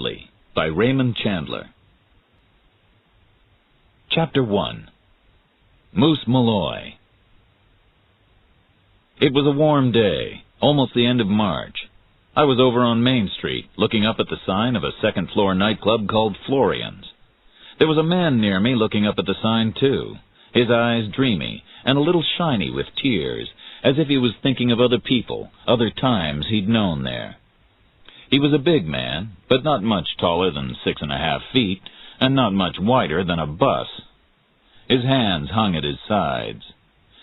Lively by Raymond Chandler. Chapter 1. Moose Malloy. It was a warm day, almost the end of March. I was over on Main Street, looking up at the sign of a second-floor nightclub called Florian's. There was a man near me looking up at the sign, too, his eyes dreamy and a little shiny with tears, as if he was thinking of other people, other times he'd known there. He was a big man, but not much taller than 6.5 feet, and not much wider than a bus. His hands hung at his sides.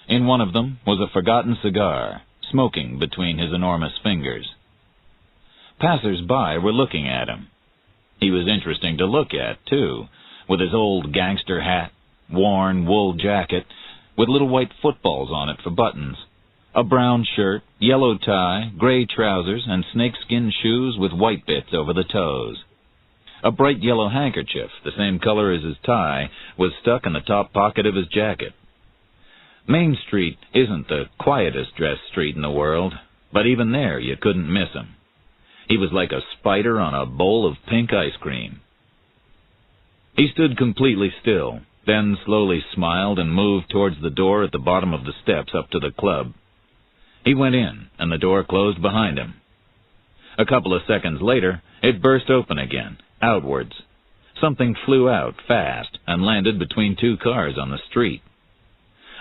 In one of them was a forgotten cigar, smoking between his enormous fingers. Passers-by were looking at him. He was interesting to look at, too, with his old gangster hat, worn wool jacket, with little white footballs on it for buttons, a brown shirt, yellow tie, gray trousers, and snakeskin shoes with white bits over the toes. A bright yellow handkerchief, the same color as his tie, was stuck in the top pocket of his jacket. Main Street isn't the quietest dressed street in the world, but even there you couldn't miss him. He was like a spider on a bowl of pink ice cream. He stood completely still, then slowly smiled and moved towards the door at the bottom of the steps up to the club. He went in, and the door closed behind him. A couple of seconds later, it burst open again, outwards. Something flew out fast and landed between two cars on the street.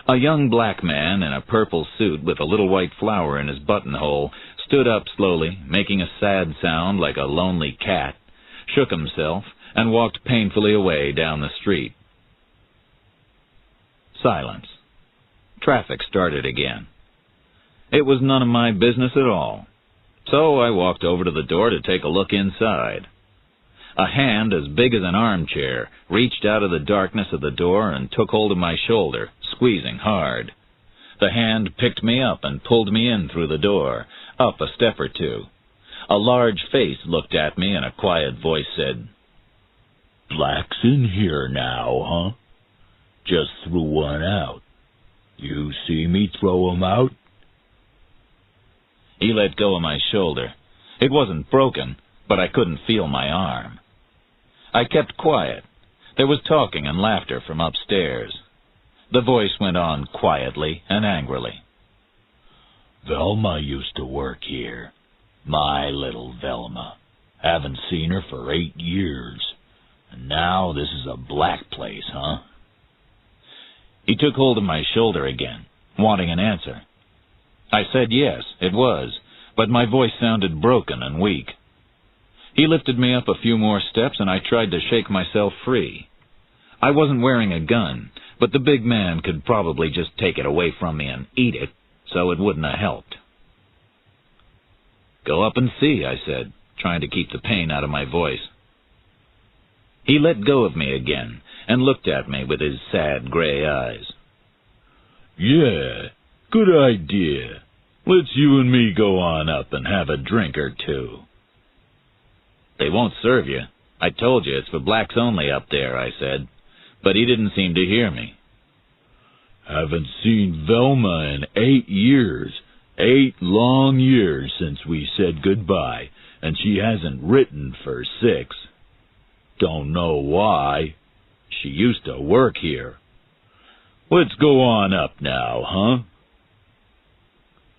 A young black man in a purple suit with a little white flower in his buttonhole stood up slowly, making a sad sound like a lonely cat, shook himself, and walked painfully away down the street. Silence. Traffic started again. It was none of my business at all, so I walked over to the door to take a look inside. A hand as big as an armchair reached out of the darkness of the door and took hold of my shoulder, squeezing hard. The hand picked me up and pulled me in through the door, up a step or two. A large face looked at me and a quiet voice said, "Black's in here now, huh? Just threw one out. You see me throw 'em out?" He let go of my shoulder. It wasn't broken, but I couldn't feel my arm. I kept quiet. There was talking and laughter from upstairs. The voice went on quietly and angrily. "Velma used to work here. My little Velma. Haven't seen her for 8 years. And now this is a black place, huh?" He took hold of my shoulder again, wanting an answer. I said yes, it was, but my voice sounded broken and weak. He lifted me up a few more steps, and I tried to shake myself free. I wasn't wearing a gun, but the big man could probably just take it away from me and eat it, so it wouldn't have helped. "Go up and see," I said, trying to keep the pain out of my voice. He let go of me again and looked at me with his sad gray eyes. "Yeah, good idea. Let's you and me go on up and have a drink or two." "They won't serve you. I told you it's for blacks only up there," I said, but he didn't seem to hear me. "Haven't seen Velma in 8 years. 8 long years since we said goodbye, and she hasn't written for 6. Don't know why. She used to work here. Let's go on up now, huh?"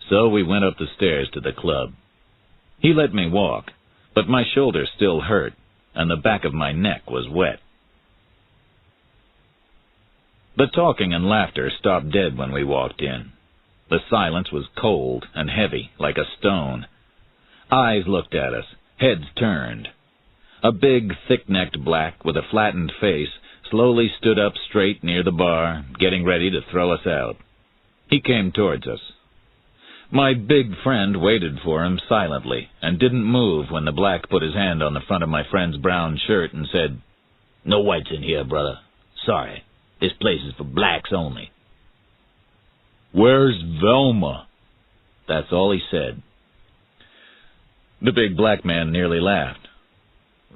So we went up the stairs to the club. He let me walk, but my shoulder still hurt, and the back of my neck was wet. The talking and laughter stopped dead when we walked in. The silence was cold and heavy, like a stone. Eyes looked at us, heads turned. A big, thick-necked black with a flattened face slowly stood up straight near the bar, getting ready to throw us out. He came towards us. My big friend waited for him silently and didn't move when the black put his hand on the front of my friend's brown shirt and said, "No whites in here, brother. Sorry. This place is for blacks only." "Where's Velma?" That's all he said. The big black man nearly laughed.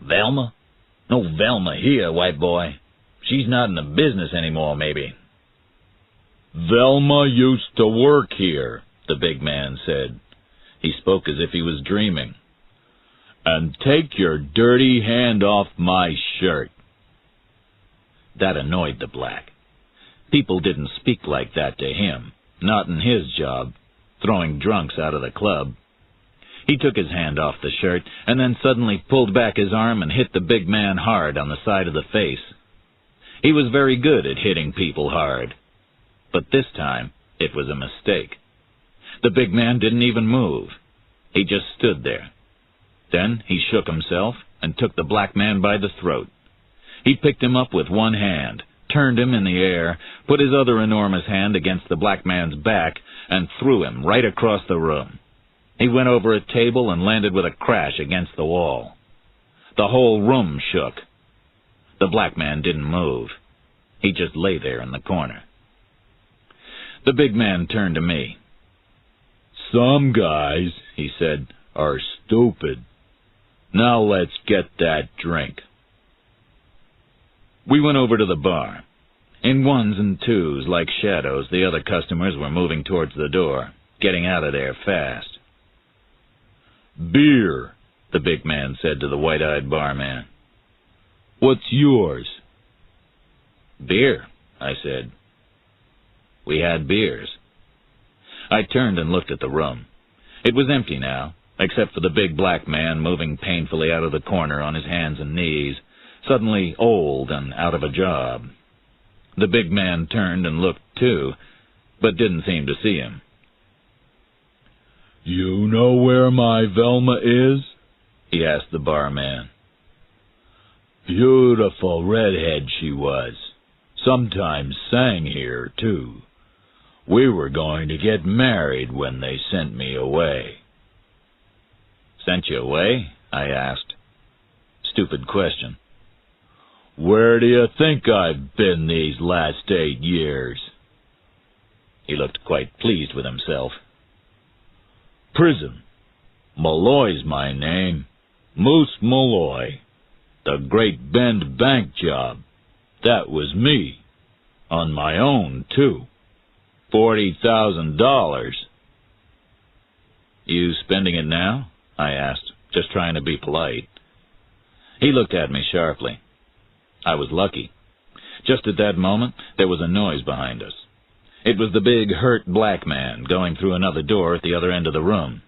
"Velma? No Velma here, white boy. She's not in the business anymore, maybe." "Velma used to work here," the big man said. He spoke as if he was dreaming. "And take your dirty hand off my shirt." That annoyed the black. People didn't speak like that to him, not in his job, throwing drunks out of the club. He took his hand off the shirt and then suddenly pulled back his arm and hit the big man hard on the side of the face. He was very good at hitting people hard, but this time it was a mistake. The big man didn't even move. He just stood there. Then he shook himself and took the black man by the throat. He picked him up with one hand, turned him in the air, put his other enormous hand against the black man's back, and threw him right across the room. He went over a table and landed with a crash against the wall. The whole room shook. The black man didn't move. He just lay there in the corner. The big man turned to me. "Some guys," he said, "are stupid. Now let's get that drink." We went over to the bar. In ones and twos, like shadows, the other customers were moving towards the door, getting out of there fast. "Beer," the big man said to the white-eyed barman. "What's yours?" "Beer," I said. We had beers. I turned and looked at the room. It was empty now, except for the big black man moving painfully out of the corner on his hands and knees, suddenly old and out of a job. The big man turned and looked too, but didn't seem to see him. "You know where my Velma is?" he asked the barman. "Beautiful redhead she was. Sometimes sang here, too. We were going to get married when they sent me away." "Sent you away?" I asked. Stupid question. "Where do you think I've been these last 8 years?" He looked quite pleased with himself. "Prison. Malloy's my name. Moose Malloy. The Great Bend Bank job. That was me. On my own, too. $40,000. "You spending it now?" I asked, just trying to be polite. He looked at me sharply. I was lucky. Just at that moment, there was a noise behind us. It was the big, hurt black man going through another door at the other end of the room.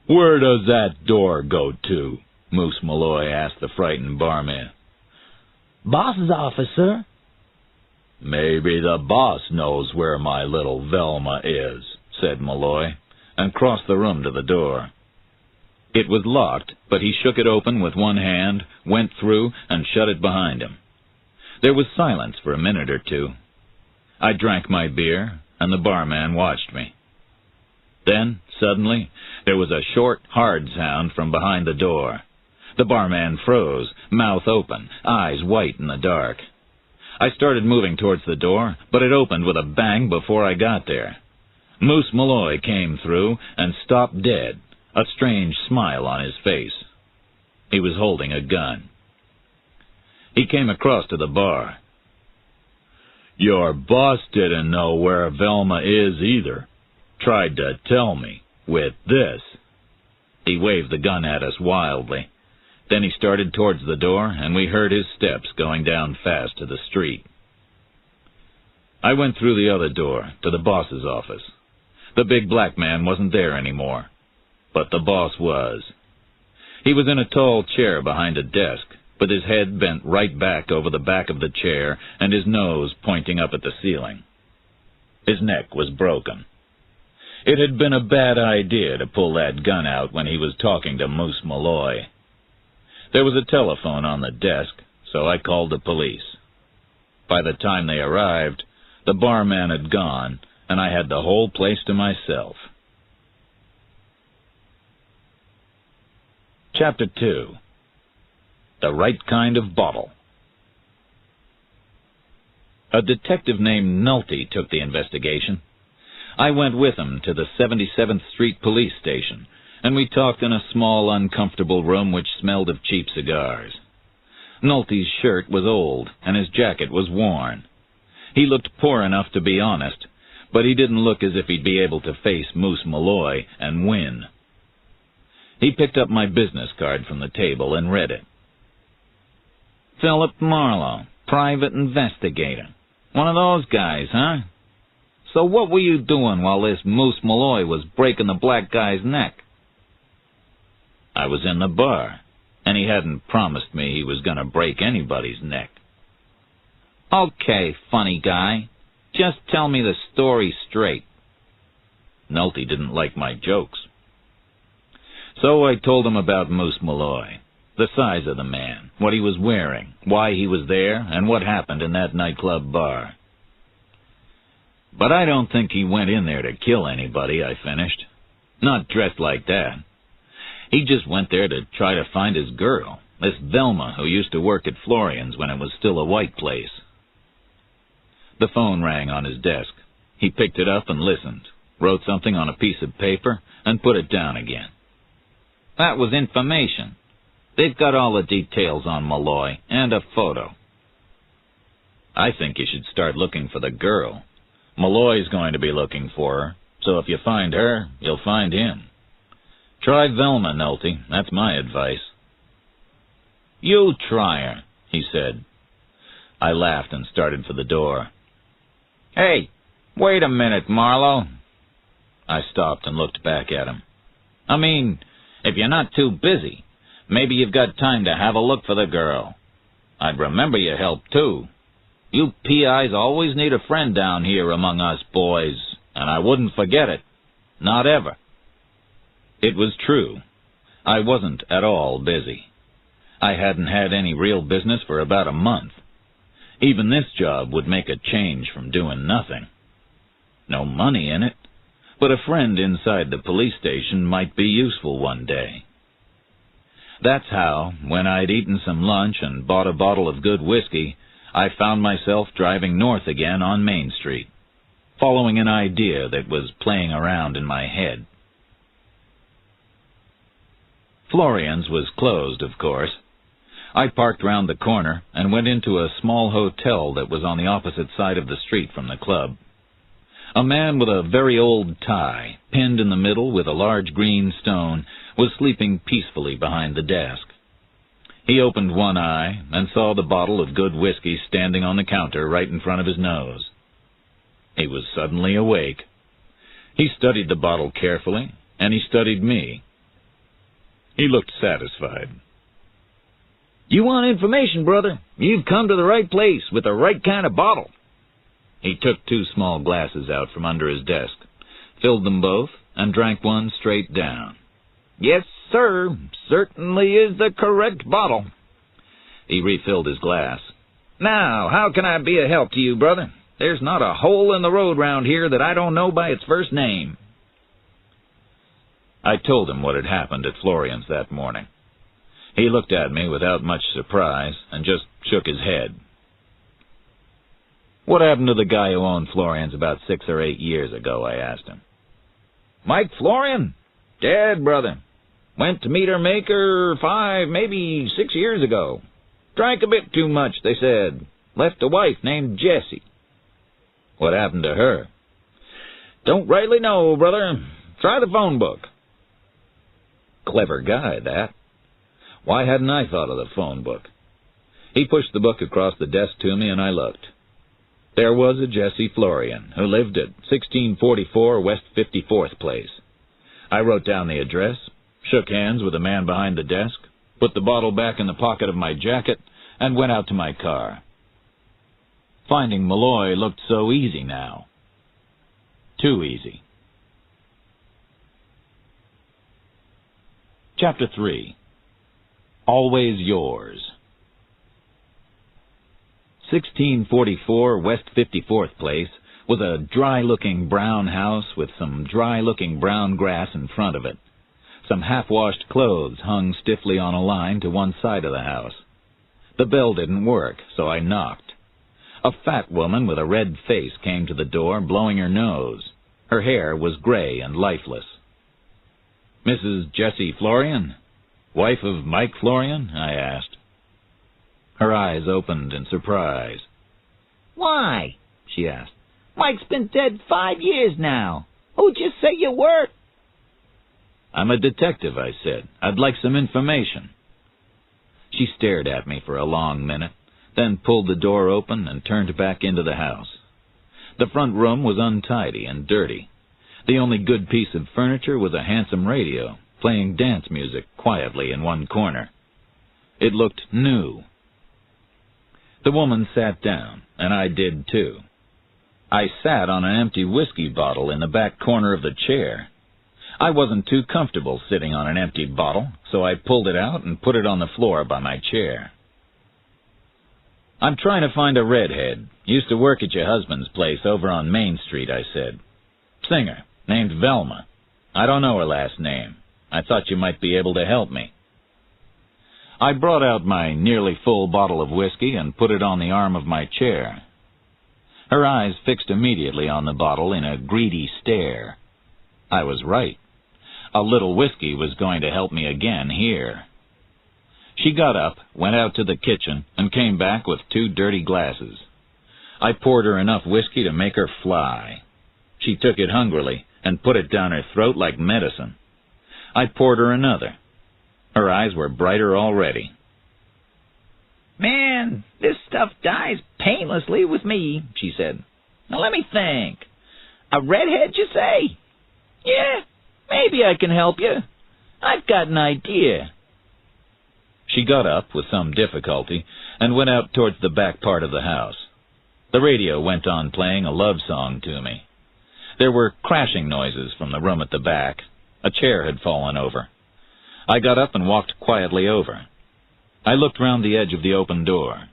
"Where does that door go to?" Moose Malloy asked the frightened barman. "Boss's office, sir." "Maybe the boss knows where my little Velma is," said Malloy, and crossed the room to the door. It was locked, but he shook it open with one hand, went through, and shut it behind him. There was silence for a minute or two. I drank my beer, and the barman watched me. Then, suddenly, there was a short, hard sound from behind the door. The barman froze, mouth open, eyes white in the dark. I started moving towards the door, but it opened with a bang before I got there. Moose Malloy came through and stopped dead, a strange smile on his face. He was holding a gun. He came across to the bar. "Your boss didn't know where Velma is either. Tried to tell me, with this." He waved the gun at us wildly. Then he started towards the door, and we heard his steps going down fast to the street. I went through the other door, to the boss's office. The big black man wasn't there anymore, but the boss was. He was in a tall chair behind a desk, with his head bent right back over the back of the chair and his nose pointing up at the ceiling. His neck was broken. It had been a bad idea to pull that gun out when he was talking to Moose Malloy. There was a telephone on the desk, so I called the police. By the time they arrived, the barman had gone, and I had the whole place to myself. Chapter 2. The Right Kind of Bottle. A detective named Nolte took the investigation. I went with him to the 77th Street police station, and we talked in a small, uncomfortable room which smelled of cheap cigars. Nolte's shirt was old, and his jacket was worn. He looked poor enough to be honest, but he didn't look as if he'd be able to face Moose Malloy and win. He picked up my business card from the table and read it. Philip Marlowe, private investigator. One of those guys, huh? So what were you doing while this Moose Malloy was breaking the black guy's neck? I was in the bar, and he hadn't promised me he was going to break anybody's neck. Okay, funny guy. Just tell me the story straight. Nolte didn't like my jokes. So I told him about Moose Malloy, the size of the man, what he was wearing, why he was there, and what happened in that nightclub bar. But I don't think he went in there to kill anybody, I finished. Not dressed like that. He just went there to try to find his girl, this Velma who used to work at Florian's when it was still a white place. The phone rang on his desk. He picked it up and listened, wrote something on a piece of paper, and put it down again. That was information. They've got all the details on Malloy, and a photo. I think you should start looking for the girl. Malloy's going to be looking for her, so if you find her, you'll find him. Try Velma, Nolte. That's my advice. You try her, he said. I laughed and started for the door. Hey, wait a minute, Marlowe. I stopped and looked back at him. I mean, if you're not too busy, maybe you've got time to have a look for the girl. I'd remember your help, too. You PIs always need a friend down here among us boys, and I wouldn't forget it. Not ever. It was true. I wasn't at all busy. I hadn't had any real business for about a month. Even this job would make a change from doing nothing. No money in it, but a friend inside the police station might be useful one day. That's how, when I'd eaten some lunch and bought a bottle of good whiskey, I found myself driving north again on Main Street, following an idea that was playing around in my head. Florian's was closed, of course. I parked round the corner and went into a small hotel that was on the opposite side of the street from the club. A man with a very old tie, pinned in the middle with a large green stone, was sleeping peacefully behind the desk. He opened one eye and saw the bottle of good whiskey standing on the counter right in front of his nose. He was suddenly awake. He studied the bottle carefully, and he studied me. He looked satisfied. You want information, brother? You've come to the right place with the right kind of bottle. He took 2 small glasses out from under his desk, filled them both, and drank one straight down. Yes, sir, certainly is the correct bottle. He refilled his glass. Now, how can I be a help to you, brother? There's not a hole in the road round here that I don't know by its first name. I told him what had happened at Florian's that morning. He looked at me without much surprise and just shook his head. What happened to the guy who owned Florian's about 6 or 8 years ago, I asked him. Mike Florian? Dead, brother. Went to meet her maker 5, maybe 6 years ago. Drank a bit too much, they said. Left a wife named Jessie. What happened to her? Don't rightly know, brother. Try the phone book. Clever guy, that. Why hadn't I thought of the phone book? He pushed the book across the desk to me, and I looked. There was a Jessie Florian, who lived at 1644 West 54th Place. I wrote down the address, shook hands with the man behind the desk, put the bottle back in the pocket of my jacket, and went out to my car. Finding Malloy looked so easy now. Too easy. Chapter 3. Always Yours. 1644 West 54th Place was a dry-looking brown house with some dry-looking brown grass in front of it. Some half-washed clothes hung stiffly on a line to one side of the house. The bell didn't work, so I knocked. A fat woman with a red face came to the door, blowing her nose. Her hair was gray and lifeless. Mrs. Jessie Florian? Wife of Mike Florian? I asked. Her eyes opened in surprise. Why? She asked. Mike's been dead 5 years now. Who'd you say you were? I'm a detective, I said. I'd like some information. She stared at me for a long minute, then pulled the door open and turned back into the house. The front room was untidy and dirty. The only good piece of furniture was a handsome radio, playing dance music quietly in one corner. It looked new. The woman sat down, and I did too. I sat on an empty whiskey bottle in the back corner of the chair. I wasn't too comfortable sitting on an empty bottle, so I pulled it out and put it on the floor by my chair. I'm trying to find a redhead. Used to work at your husband's place over on Main Street, I said. Singer, named Velma. I don't know her last name. I thought you might be able to help me. I brought out my nearly full bottle of whiskey and put it on the arm of my chair. Her eyes fixed immediately on the bottle in a greedy stare. I was right. A little whiskey was going to help me again here. She got up, went out to the kitchen, and came back with 2 dirty glasses. I poured her enough whiskey to make her fly. She took it hungrily and put it down her throat like medicine. I poured her another. Her eyes were brighter already. Man, this stuff dies painlessly with me, she said. Now let me think. A redhead, you say? Yeah, maybe I can help you. I've got an idea. She got up with some difficulty and went out towards the back part of the house. The radio went on playing a love song to me. There were crashing noises from the room at the back. A chair had fallen over. I got up and walked quietly over. I looked round the edge of the open door.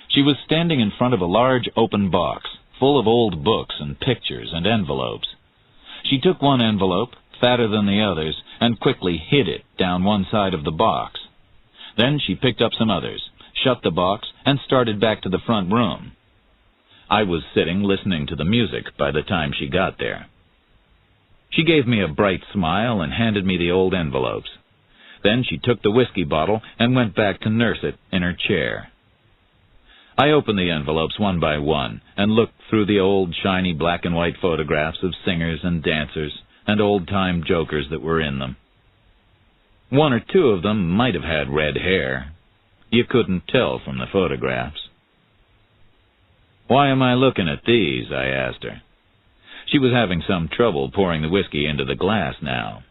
She was standing in front of a large open box, full of old books and pictures and envelopes. She took one envelope, fatter than the others, and quickly hid it down one side of the box. Then she picked up some others, shut the box, and started back to the front room. I was sitting listening to the music by the time she got there. She gave me a bright smile and handed me the old envelopes. Then she took the whiskey bottle and went back to nurse it in her chair. I opened the envelopes one by one and looked through the old shiny black and white photographs of singers and dancers and old-time jokers that were in them. 1 or 2 of them might have had red hair. You couldn't tell from the photographs. "Why am I looking at these?" I asked her. She was having some trouble pouring the whiskey into the glass now.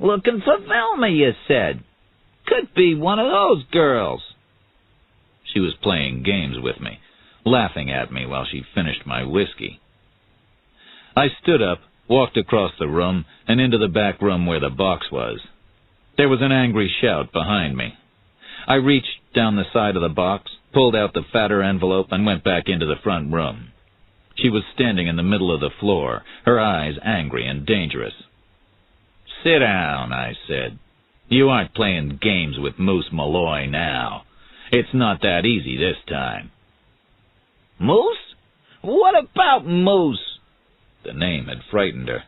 Looking for Velma, you said. Could be one of those girls. She was playing games with me, laughing at me while she finished my whiskey. I stood up, walked across the room, and into the back room where the box was. There was an angry shout behind me. I reached down the side of the box, pulled out the fatter envelope, and went back into the front room. She was standing in the middle of the floor, her eyes angry and dangerous. "Sit down," I said. "You aren't playing games with Moose Malloy now. It's not that easy this time." "Moose? What about Moose?" The name had frightened her.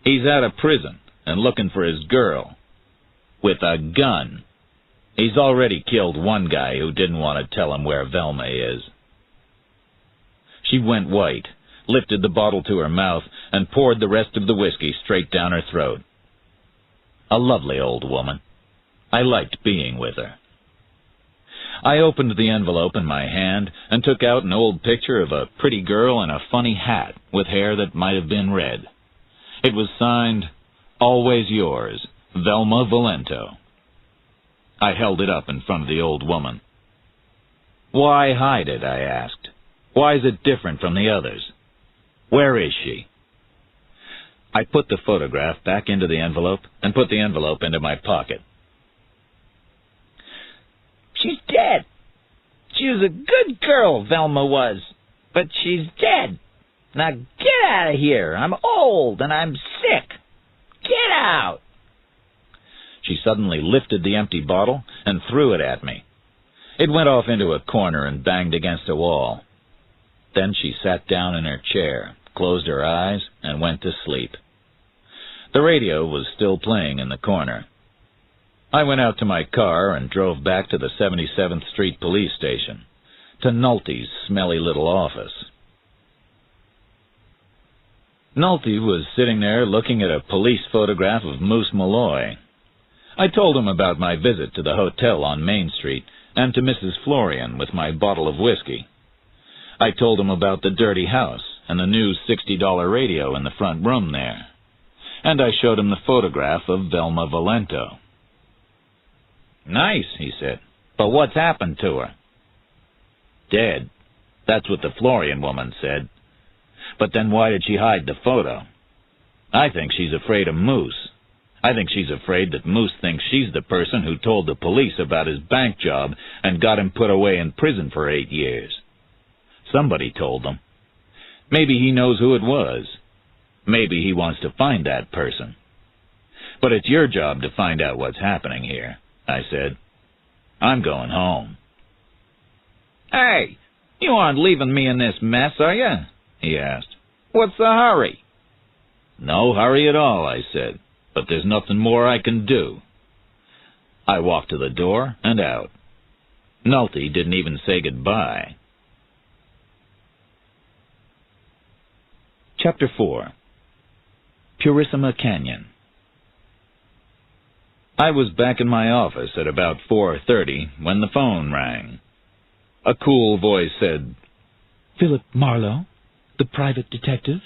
"He's out of prison and looking for his girl. With a gun. He's already killed one guy who didn't want to tell him where Velma is." She went white, lifted the bottle to her mouth, and poured the rest of the whiskey straight down her throat. A lovely old woman. I liked being with her. I opened the envelope in my hand and took out an old picture of a pretty girl in a funny hat with hair that might have been red. It was signed, "Always yours, Velma Valento." I held it up in front of the old woman. "Why hide it?" I asked. "Why is it different from the others? Where is she?" I put the photograph back into the envelope and put the envelope into my pocket. "She's dead. She was a good girl, Velma was. But she's dead. Now get out of here. I'm old and I'm sick. Get out." She suddenly lifted the empty bottle and threw it at me. It went off into a corner and banged against a wall. Then she sat down in her chair, closed her eyes, and went to sleep. The radio was still playing in the corner. I went out to my car and drove back to the 77th Street police station, to Nulty's smelly little office. Nolte was sitting there looking at a police photograph of Moose Malloy. I told him about my visit to the hotel on Main Street and to Mrs. Florian with my bottle of whiskey. I told him about the dirty house and the new $60 radio in the front room there. And I showed him the photograph of Velma Valento. "Nice," he said. "But what's happened to her?" "Dead. That's what the Florian woman said. But then why did she hide the photo? I think she's afraid of Moose. I think she's afraid that Moose thinks she's the person who told the police about his bank job and got him put away in prison for 8 years. Somebody told them. Maybe he knows who it was. Maybe he wants to find that person. But it's your job to find out what's happening here," I said. "I'm going home." "Hey, you aren't leaving me in this mess, are you?" he asked. "What's the hurry?" "No hurry at all," I said, "but there's nothing more I can do." I walked to the door and out. Nolte didn't even say goodbye. Chapter 4. Purissima Canyon. I was back in my office at about 4:30 when the phone rang. A cool voice said, "Philip Marlowe, the private detective?"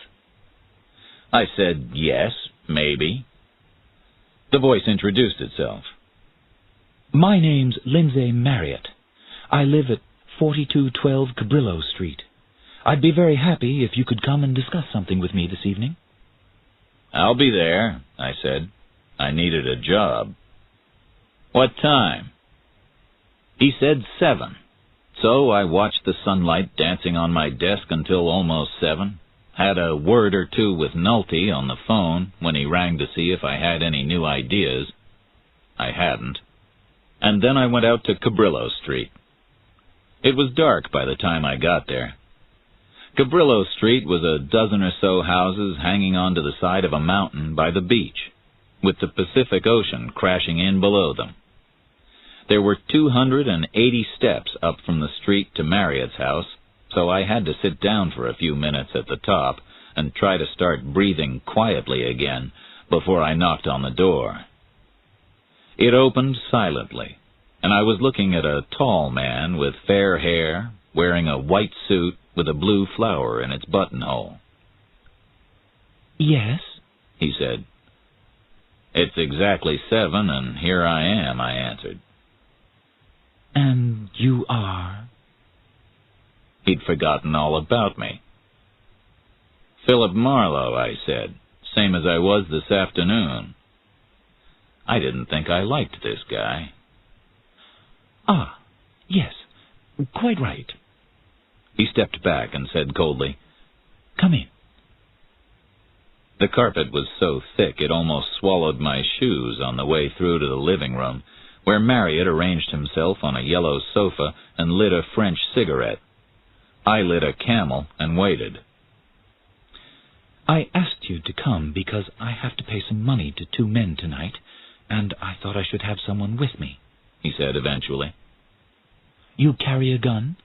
I said, "Yes, maybe." The voice introduced itself. "My name's Lindsay Marriott. I live at 4212 Cabrillo Street. I'd be very happy if you could come and discuss something with me this evening." "I'll be there," I said. I needed a job. "What time?" He said 7. So I watched the sunlight dancing on my desk until almost 7, had a word or two with Nolte on the phone when he rang to see if I had any new ideas. I hadn't. And then I went out to Cabrillo Street. It was dark by the time I got there. Cabrillo Street was a dozen or so houses hanging onto the side of a mountain by the beach, with the Pacific Ocean crashing in below them. There were 280 steps up from the street to Marriott's house, so I had to sit down for a few minutes at the top and try to start breathing quietly again before I knocked on the door. It opened silently, and I was looking at a tall man with fair hair, wearing a white suit with a blue flower in its buttonhole. "Yes?" he said. "It's exactly 7, and here I am," I answered. "And you are?" He'd forgotten all about me. "Philip Marlowe," I said, "same as I was this afternoon." I didn't think I liked this guy. "Ah, yes, quite right." He stepped back and said coldly, "Come in." The carpet was so thick it almost swallowed my shoes on the way through to the living room, where Marriott arranged himself on a yellow sofa and lit a French cigarette. I lit a Camel and waited. "I asked you to come because I have to pay some money to 2 men tonight, and I thought I should have someone with me," he said eventually. "You carry a gun?"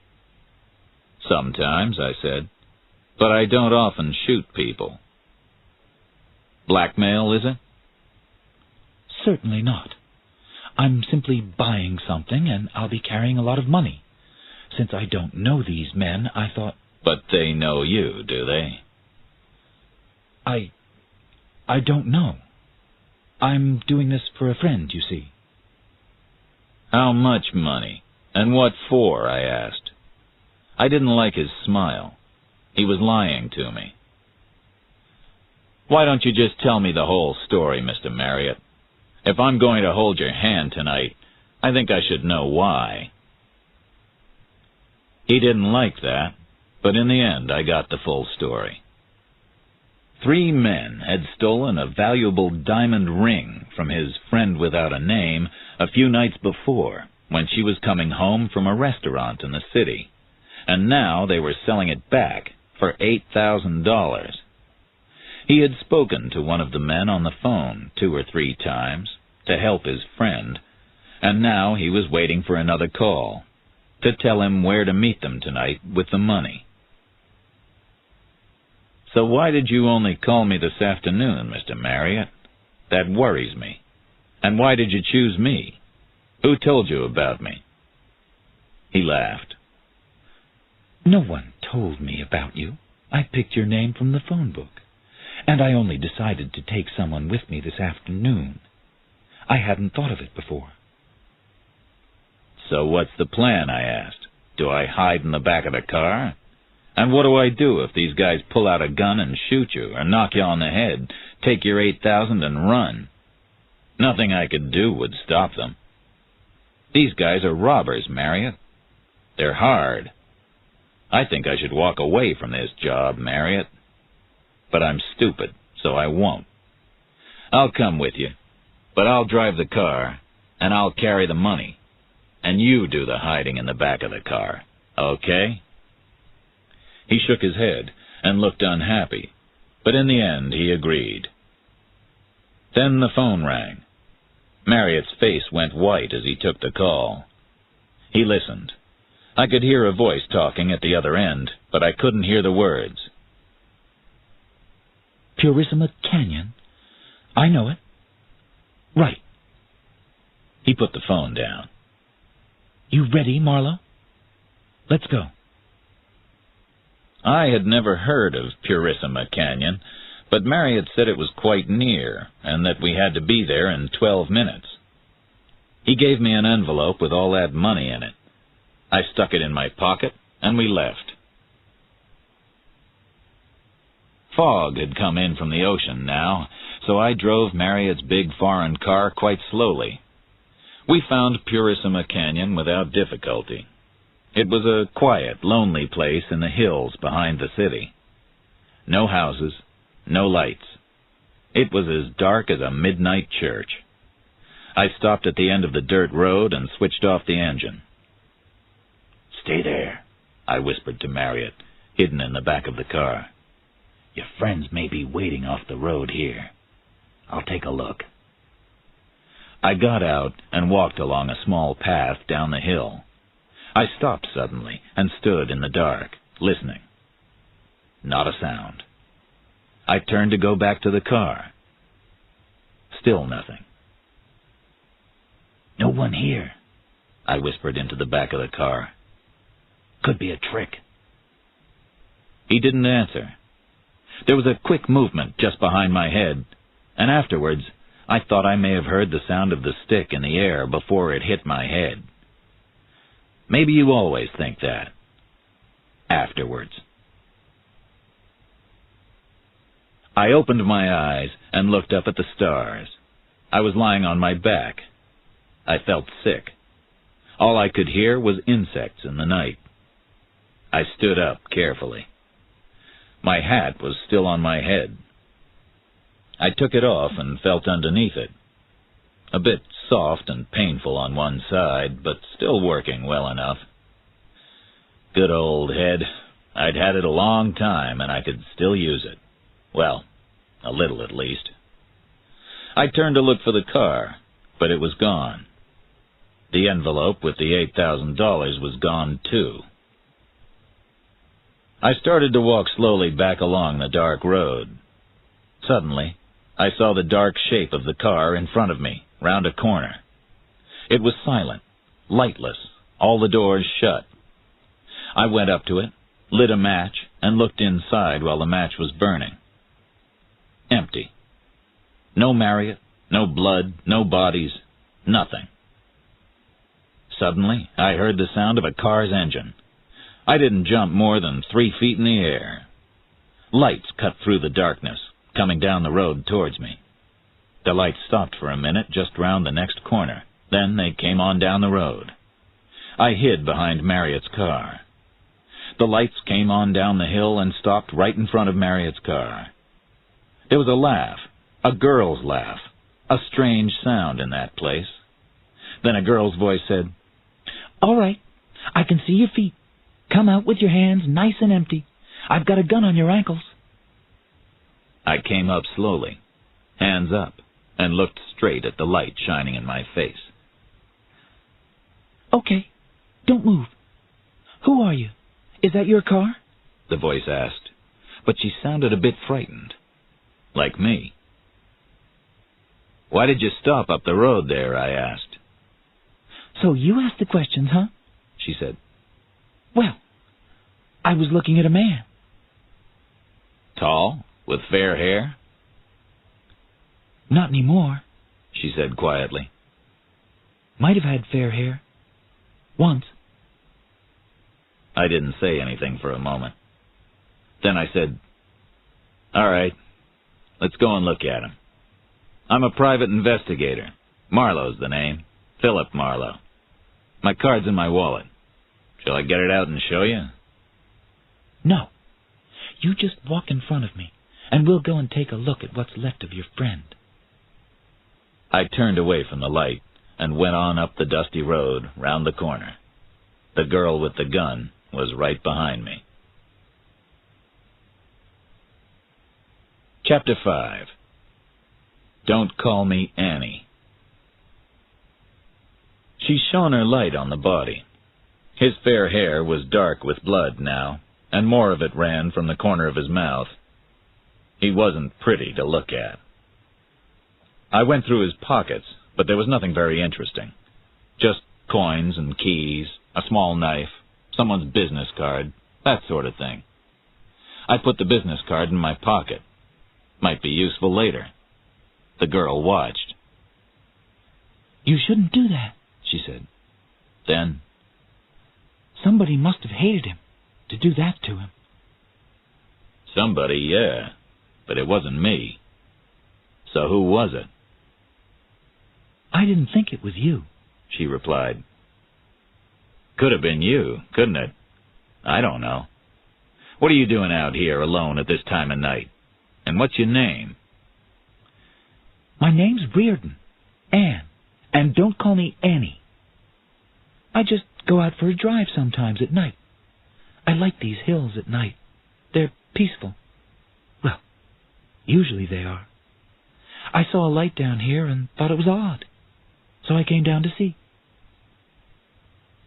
"Sometimes," I said, "but I don't often shoot people." "Blackmail, is it?" "Certainly not. I'm simply buying something, and I'll be carrying a lot of money. Since I don't know these men, I thought—" "But they know you, do they?" I don't know. I'm doing this for a friend, you see." "How much money? And what for?" I asked. I didn't like his smile. He was lying to me. "Why don't you just tell me the whole story, Mr. Marriott? If I'm going to hold your hand tonight, I think I should know why." He didn't like that, but in the end I got the full story. 3 men had stolen a valuable diamond ring from his friend without a name a few nights before, when she was coming home from a restaurant in the city, and now they were selling it back for $8,000. He had spoken to one of the men on the phone 2 or 3 times to help his friend, and now he was waiting for another call to tell him where to meet them tonight with the money. So why did you only call me this afternoon, Mr. Marriott? That worries me. And why did you choose me? Who told you about me?" He laughed. "No one told me about you. I picked your name from the phone book. And I only decided to take someone with me this afternoon. I hadn't thought of it before." "So what's the plan?" I asked. "Do I hide in the back of the car? And what do I do if these guys pull out a gun and shoot you, or knock you on the head, take your $8,000 and run? Nothing I could do would stop them. These guys are robbers, Marriott. They're hard. I think I should walk away from this job, Marriott. But I'm stupid, so I won't. I'll come with you, but I'll drive the car, and I'll carry the money, and you do the hiding in the back of the car, okay?" He shook his head and looked unhappy, but in the end he agreed. Then the phone rang. Marriott's face went white as he took the call. He listened. I could hear a voice talking at the other end, but I couldn't hear the words. "Purissima Canyon? I know it. Right." He put the phone down. "You ready, Marlowe? Let's go." I had never heard of Purissima Canyon, but Marriott said it was quite near, and that we had to be there in 12 minutes. He gave me an envelope with all that money in it. I stuck it in my pocket, and we left. Fog had come in from the ocean now, so I drove Marriott's big foreign car quite slowly. We found Purissima Canyon without difficulty. It was a quiet, lonely place in the hills behind the city. No houses, no lights. It was as dark as a midnight church. I stopped at the end of the dirt road and switched off the engine. "Stay there," I whispered to Marriott, hidden in the back of the car. "Your friends may be waiting off the road here. I'll take a look." I got out and walked along a small path down the hill. I stopped suddenly and stood in the dark, listening. Not a sound. I turned to go back to the car. Still nothing. "No one here," I whispered into the back of the car. "Could be a trick." He didn't answer. There was a quick movement just behind my head, and afterwards I thought I may have heard the sound of the stick in the air before it hit my head. Maybe you always think that. Afterwards. I opened my eyes and looked up at the stars. I was lying on my back. I felt sick. All I could hear was insects in the night. I stood up carefully. My hat was still on my head. I took it off and felt underneath it. A bit soft and painful on one side, but still working well enough. Good old head. I'd had it a long time, and I could still use it. Well, a little at least. I turned to look for the car, but it was gone. The envelope with the $8,000 was gone, too. I started to walk slowly back along the dark road. Suddenly, I saw the dark shape of the car in front of me, round a corner. It was silent, lightless, all the doors shut. I went up to it, lit a match, and looked inside while the match was burning. Empty. No Marriott, no blood, no bodies, nothing. Suddenly, I heard the sound of a car's engine. I didn't jump more than 3 feet in the air. Lights cut through the darkness, coming down the road towards me. The lights stopped for a minute just round the next corner. Then they came on down the road. I hid behind Marriott's car. The lights came on down the hill and stopped right in front of Marriott's car. There was a laugh, a girl's laugh, a strange sound in that place. Then a girl's voice said, "All right, I can see your feet. Come out with your hands nice and empty. I've got a gun on your ankles." I came up slowly, hands up, and looked straight at the light shining in my face. "Okay, don't move. Who are you? Is that your car?" the voice asked. but she sounded a bit frightened, like me. "Why did you stop up the road there?" I asked. "So you asked the questions, huh?" she said. "Well, I was looking at a man." "Tall, with fair hair?" "Not anymore," she said quietly. "Might have had fair hair. Once." I didn't say anything for a moment. Then I said, "All right, let's go and look at him. I'm a private investigator. Marlowe's the name. Philip Marlowe. My card's in my wallet. Shall I get it out and show you?" "No. You just walk in front of me, and we'll go and take a look at what's left of your friend." I turned away from the light and went on up the dusty road round the corner. The girl with the gun was right behind me. Chapter 5. Don't Call Me Annie. She shone her light on the body. His fair hair was dark with blood now, and more of it ran from the corner of his mouth. He wasn't pretty to look at. I went through his pockets, but there was nothing very interesting. Just coins and keys, a small knife, someone's business card, that sort of thing. I put the business card in my pocket. Might be useful later. The girl watched. "You shouldn't do that," she said. Then, "Somebody must have hated him to do that to him." "Somebody, yeah, but it wasn't me. So who was it?" "I didn't think it was you," she replied. "Could have been you, couldn't it? I don't know. What are you doing out here alone at this time of night? And what's your name?" "My name's Reardon. Anne. And don't call me Annie. I just go out for a drive sometimes at night. I like these hills at night. They're peaceful. Well, usually they are. I saw a light down here and thought it was odd. So I came down to see."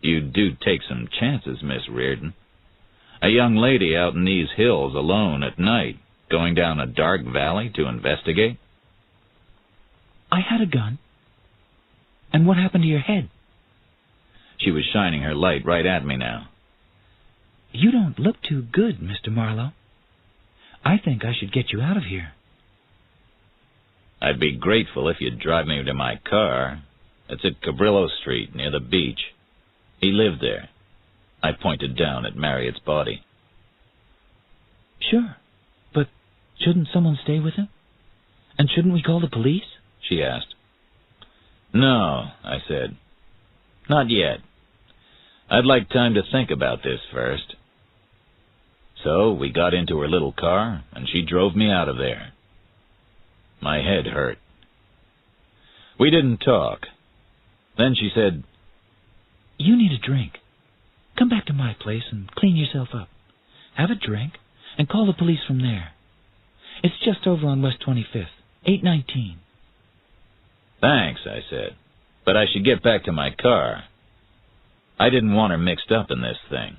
"You do take some chances, Miss Reardon. A young lady out in these hills alone at night, going down a dark valley to investigate?" "I had a gun. And what happened to your head?" She was shining her light right at me now. "You don't look too good, Mr. Marlowe. I think I should get you out of here." "I'd be grateful if you'd drive me to my car. It's at Cabrillo Street, near the beach. He lived there." I pointed down at Marriott's body. "Sure, but shouldn't someone stay with him? And shouldn't we call the police?" she asked. "No," I said. "Not yet. I'd like time to think about this first." So we got into her little car, and she drove me out of there. My head hurt. We didn't talk. Then she said, "You need a drink. Come back to my place and clean yourself up. Have a drink and call the police from there. It's just over on West 25th, 819. "Thanks," I said, "but I should get back to my car." I didn't want her mixed up in this thing.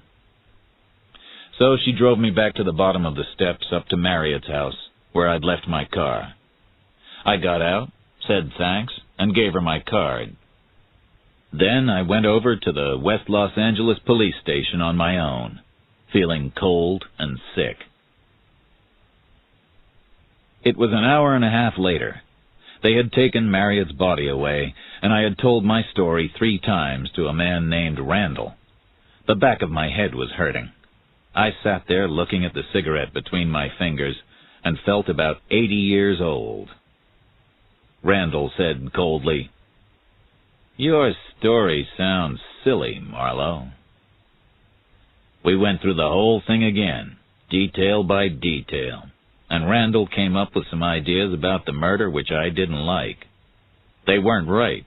So she drove me back to the bottom of the steps up to Marriott's house, where I'd left my car. I got out, said thanks, and gave her my card. Then I went over to the West Los Angeles police station on my own, feeling cold and sick. It was an hour and a half later. They had taken Marriott's body away, and I had told my story 3 times to a man named Randall. The back of my head was hurting. I sat there looking at the cigarette between my fingers and felt about 80 years old. Randall said coldly, "Your story sounds silly, Marlowe." We went through the whole thing again, detail by detail, and Randall came up with some ideas about the murder which I didn't like. They weren't right.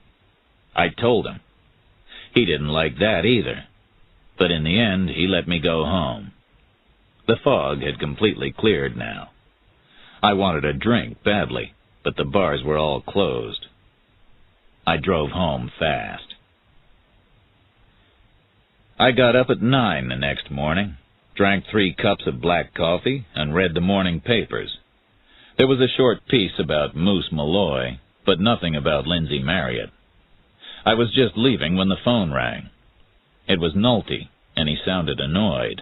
I told him. He didn't like that either, but in the end he let me go home. The fog had completely cleared now. I wanted a drink badly, but the bars were all closed. I drove home fast. I got up at 9 the next morning. drank 3 cups of black coffee, and read the morning papers. There was a short piece about Moose Malloy, but nothing about Lindsay Marriott. I was just leaving when the phone rang. It was Nolte, and he sounded annoyed.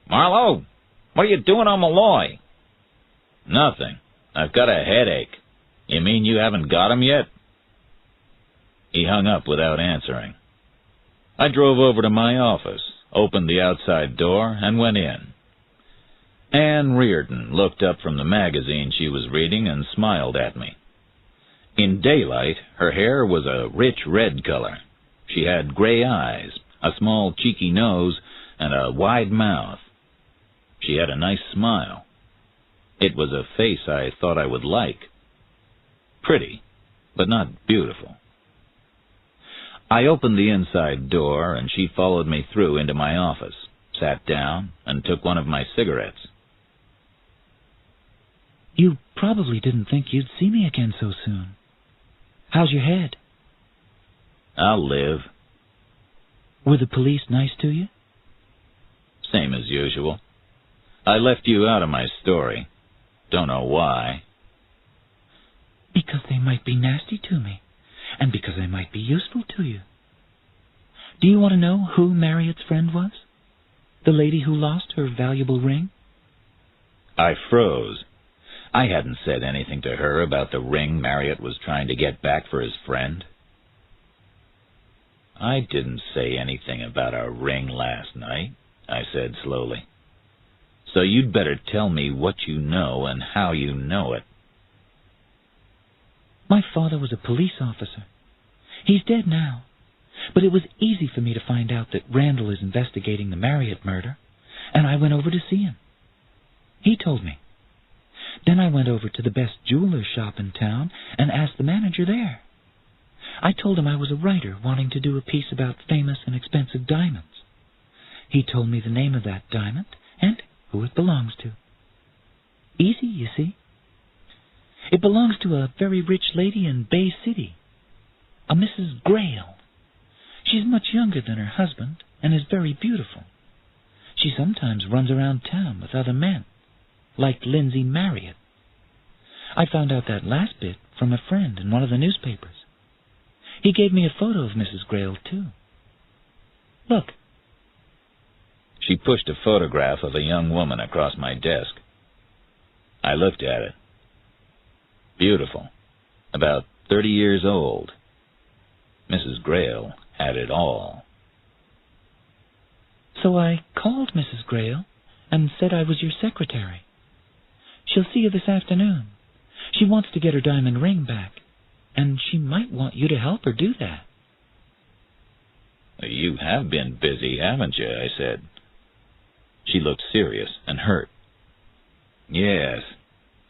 "Marlowe, what are you doing on Malloy?" "Nothing. I've got a headache." "You mean you haven't got him yet?" He hung up without answering. I drove over to my office, opened the outside door, and went in. Anne Reardon looked up from the magazine she was reading and smiled at me. In daylight, her hair was a rich red color. She had gray eyes, a small cheeky nose, and a wide mouth. She had a nice smile. It was a face I thought I would like. Pretty, but not beautiful. I opened the inside door, and she followed me through into my office, sat down, and took one of my cigarettes. "You probably didn't think you'd see me again so soon. How's your head?" "I'll live." "Were the police nice to you?" "Same as usual. I left you out of my story. Don't know why." "Because they might be nasty to me, and because I might be useful to you. Do you want to know who Marriott's friend was? The lady who lost her valuable ring?" I froze. I hadn't said anything to her about the ring Marriott was trying to get back for his friend. "I didn't say anything about a ring last night," I said slowly. "So you'd better tell me what you know and how you know it." "My father was a police officer. He's dead now, but it was easy for me to find out that Randall is investigating the Marriott murder, and I went over to see him. He told me. Then I went over to the best jeweler's shop in town and asked the manager there. I told him I was a writer wanting to do a piece about famous and expensive diamonds. He told me the name of that diamond and who it belongs to. Easy, you see. It belongs to a very rich lady in Bay City, a Mrs. Grayle. She's much younger than her husband and is very beautiful. She sometimes runs around town with other men, like Lindsay Marriott. I found out that last bit from a friend in one of the newspapers. He gave me a photo of Mrs. Grayle, too. Look." She pushed a photograph of a young woman across my desk. I looked at it. Beautiful. About 30 years old. Mrs. Grayle had it all. "So I called Mrs. Grayle and said I was your secretary. She'll see you this afternoon. She wants to get her diamond ring back, and she might want you to help her do that." "You have been busy, haven't you?" I said. She looked serious and hurt. Yes,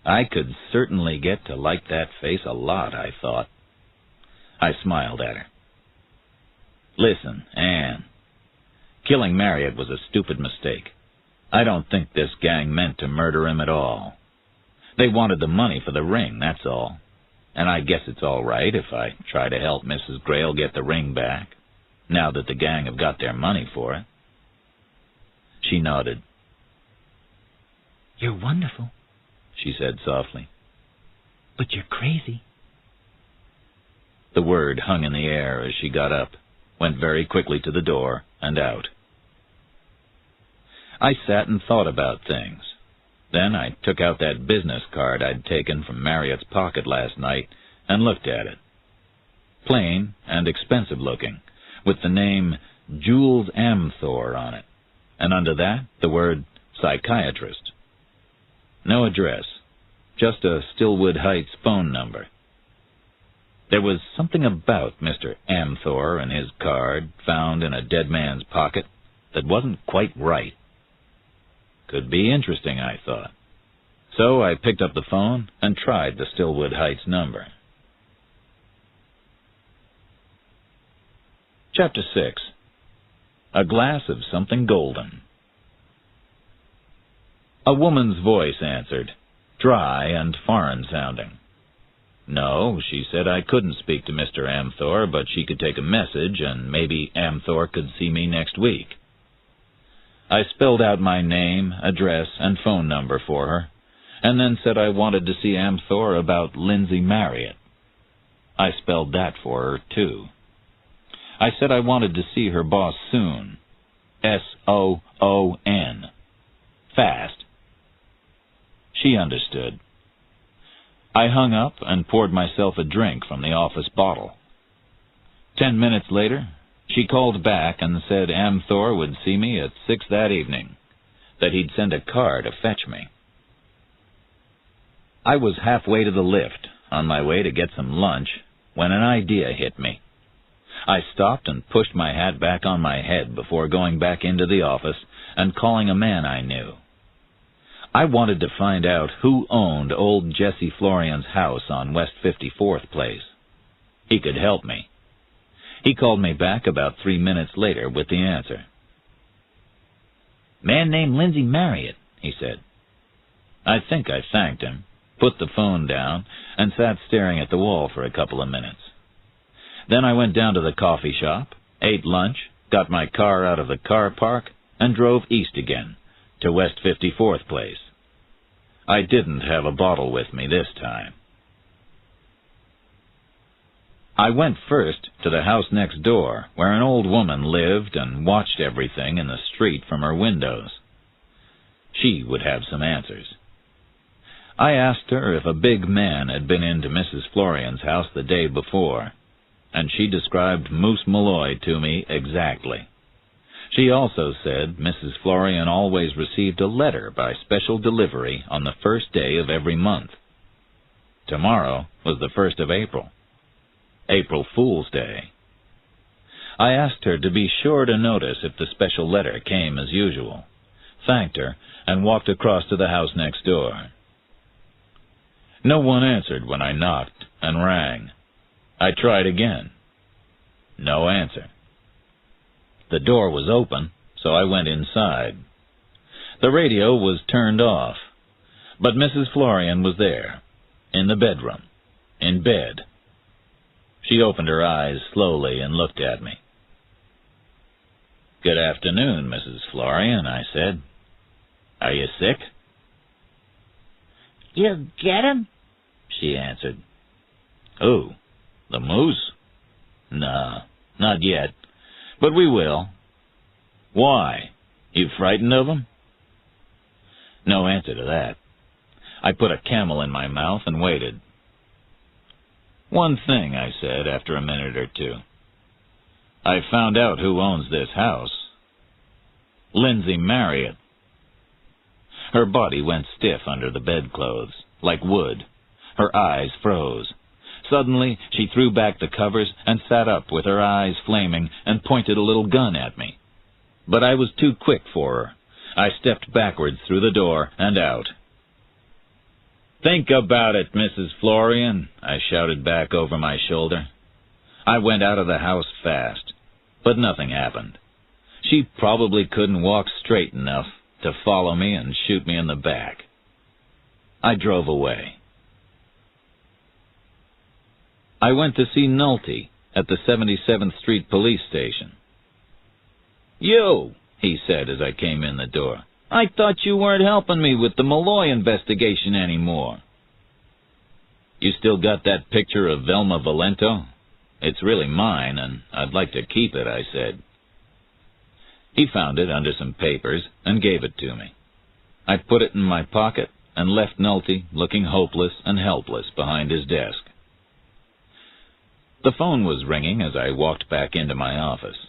I could certainly get to like that face a lot, I thought. I smiled at her. "Listen, Anne, killing Marriott was a stupid mistake. I don't think this gang meant to murder him at all. They wanted the money for the ring, that's all. And I guess it's all right if I try to help Mrs. Grayle get the ring back, now that the gang have got their money for it." She nodded. "You're wonderful," she said softly. "But you're crazy." The word hung in the air as she got up, went very quickly to the door, and out. I sat and thought about things. Then I took out that business card I'd taken from Marriott's pocket last night and looked at it. Plain and expensive looking, with the name Jules Amthor on it, and under that the word psychiatrist. No address, just a Stillwood Heights phone number. There was something about Mr. Amthor and his card, found in a dead man's pocket, that wasn't quite right. Could be interesting, I thought. So I picked up the phone and tried the Stillwood Heights number. Chapter 6. A Glass of Something Golden. A woman's voice answered, dry and foreign-sounding. No, she said I couldn't speak to Mr. Amthor, but she could take a message, and maybe Amthor could see me next week. I spelled out my name, address, and phone number for her, and then said I wanted to see Amthor about Lindsay Marriott. I spelled that for her, too. I said I wanted to see her boss soon. S-O-O-N. Fast. She understood. I hung up and poured myself a drink from the office bottle. 10 minutes later, she called back and said Amthor would see me at 6 that evening, that he'd send a car to fetch me. I was halfway to the lift, on my way to get some lunch, when an idea hit me. I stopped and pushed my hat back on my head before going back into the office and calling a man I knew. I wanted to find out who owned old Jesse Florian's house on West 54th Place. He could help me. He called me back about 3 minutes later with the answer. "Man named Lindsay Marriott," he said. I think I thanked him, put the phone down, and sat staring at the wall for a couple of minutes. Then I went down to the coffee shop, ate lunch, got my car out of the car park, and drove east again, to West 54th Place. I didn't have a bottle with me this time. I went first to the house next door, where an old woman lived and watched everything in the street from her windows. She would have some answers. I asked her if a big man had been into Mrs. Florian's house the day before, and she described Moose Malloy to me exactly. She also said Mrs. Florian always received a letter by special delivery on the first day of every month. Tomorrow was the 1st of April. April Fool's Day. I asked her to be sure to notice if the special letter came as usual, thanked her, and walked across to the house next door. No one answered when I knocked and rang. I tried again. No answer. The door was open, so I went inside. The radio was turned off, but Mrs. Florian was there, in the bedroom, in bed. She opened her eyes slowly and looked at me. "Good afternoon, Mrs. Florian," I said. "Are you sick?" "You get him?" she answered. "Who? The moose? No, not yet, but we will. Why? You frightened of him?" No answer to that. I put a Camel in my mouth and waited. "One thing," I said after a minute or two. "I found out who owns this house. Lindsay Marriott." Her body went stiff under the bedclothes, like wood. Her eyes froze. Suddenly, she threw back the covers and sat up with her eyes flaming and pointed a little gun at me. But I was too quick for her. I stepped backwards through the door and out. "Think about it, Mrs. Florian," I shouted back over my shoulder. I went out of the house fast, but nothing happened. She probably couldn't walk straight enough to follow me and shoot me in the back. I drove away. I went to see Nolte at the 77th Street police station. "You," he said as I came in the door. "I thought you weren't helping me with the Malloy investigation anymore." "You still got that picture of Velma Valento? It's really mine, and I'd like to keep it," I said. He found it under some papers and gave it to me. I put it in my pocket and left Nolte looking hopeless and helpless behind his desk. The phone was ringing as I walked back into my office.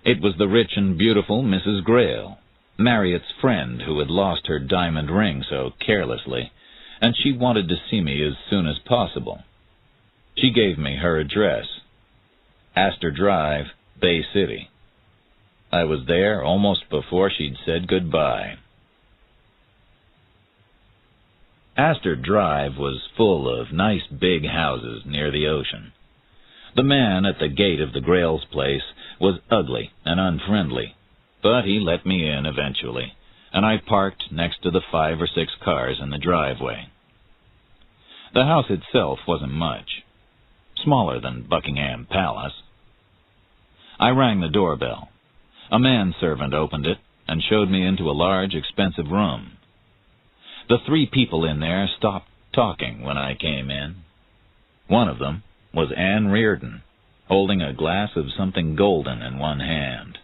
It was the rich and beautiful Mrs. Grail, Marriott's friend who had lost her diamond ring so carelessly, and she wanted to see me as soon as possible. She gave me her address, Astor Drive, Bay City. I was there almost before she'd said goodbye. Astor Drive was full of nice big houses near the ocean. The man at the gate of the Grail's place was ugly and unfriendly, but he let me in eventually, and I parked next to the 5 or 6 cars in the driveway. The house itself wasn't much, smaller than Buckingham Palace. I rang the doorbell. A manservant opened it, and showed me into a large, expensive room. The 3 people in there stopped talking when I came in. One of them was Anne Reardon, holding a glass of something golden in one hand.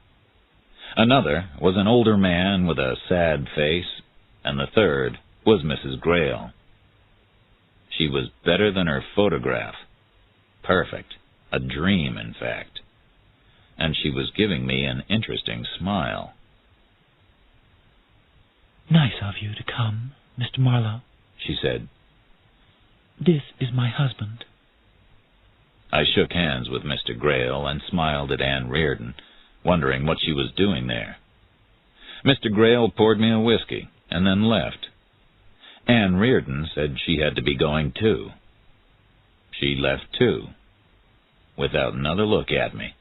Another was an older man with a sad face, and the third was Mrs. Grayle. She was better than her photograph. Perfect. A dream, in fact. And she was giving me an interesting smile. "Nice of you to come, Mr. Marlowe," she said. "This is my husband." I shook hands with Mr. Grayle and smiled at Anne Reardon, wondering what she was doing there. Mr. Grayle poured me a whiskey and then left. Anne Reardon said she had to be going too. She left too, without another look at me.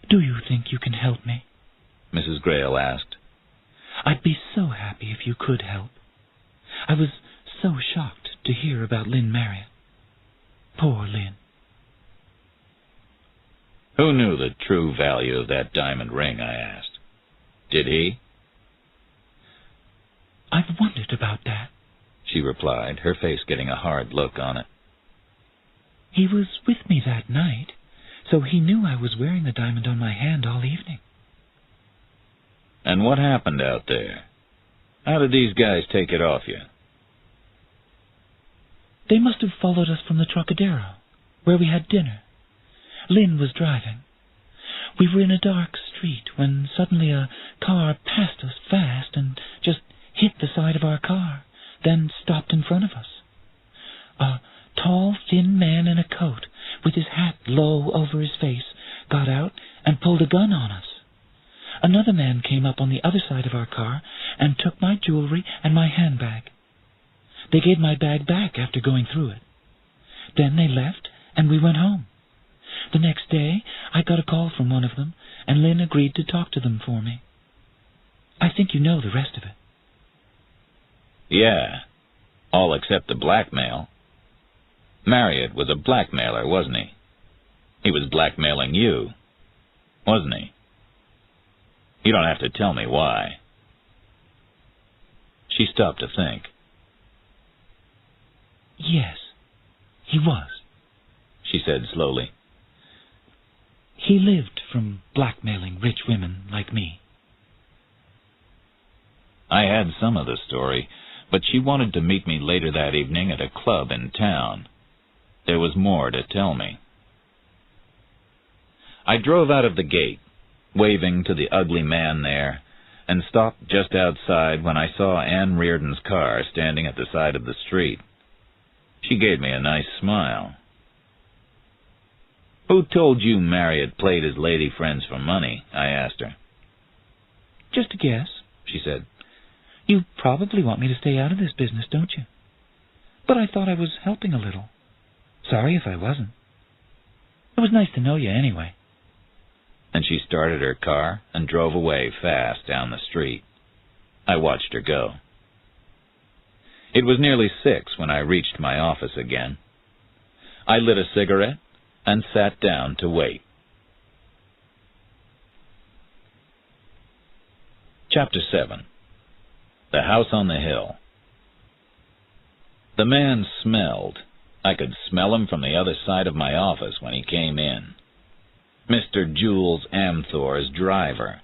"Do you think you can help me?" Mrs. Grayle asked. "I'd be so happy if you could help. I was so shocked to hear about Lynn Marriott. Poor Lynn." Who knew the true value of that diamond ring, I asked. Did he? "I've wondered about that," she replied, her face getting a hard look on it. "He was with me that night, so he knew I was wearing the diamond on my hand all evening." "And what happened out there? How did these guys take it off you?" "They must have followed us from the Trocadero, where we had dinner. Lynn was driving. We were in a dark street when suddenly a car passed us fast and just hit the side of our car, then stopped in front of us. A tall, thin man in a coat, with his hat low over his face, got out and pulled a gun on us. Another man came up on the other side of our car and took my jewelry and my handbag. They gave my bag back after going through it. Then they left, and we went home. The next day, I got a call from one of them, and Lynn agreed to talk to them for me. I think you know the rest of it." "Yeah, all except the blackmail. Marriott was a blackmailer, wasn't he? He was blackmailing you, wasn't he? You don't have to tell me why." She stopped to think. "Yes, he was," she said slowly. "He lived from blackmailing rich women like me." I had some of the story, but she wanted to meet me later that evening at a club in town. There was more to tell me. I drove out of the gate, waving to the ugly man there, and stopped just outside when I saw Anne Reardon's car standing at the side of the street. She gave me a nice smile. "Who told you Marriott played his lady friends for money?" I asked her. "Just a guess," she said. "You probably want me to stay out of this business, don't you? But I thought I was helping a little. Sorry if I wasn't. It was nice to know you anyway." And she started her car and drove away fast down the street. I watched her go. It was nearly 6 when I reached my office again. I lit a cigarette and sat down to wait. Chapter 7. The House on the Hill. The man smelled. I could smell him from the other side of my office when he came in. Mr. Jules Amthor's driver.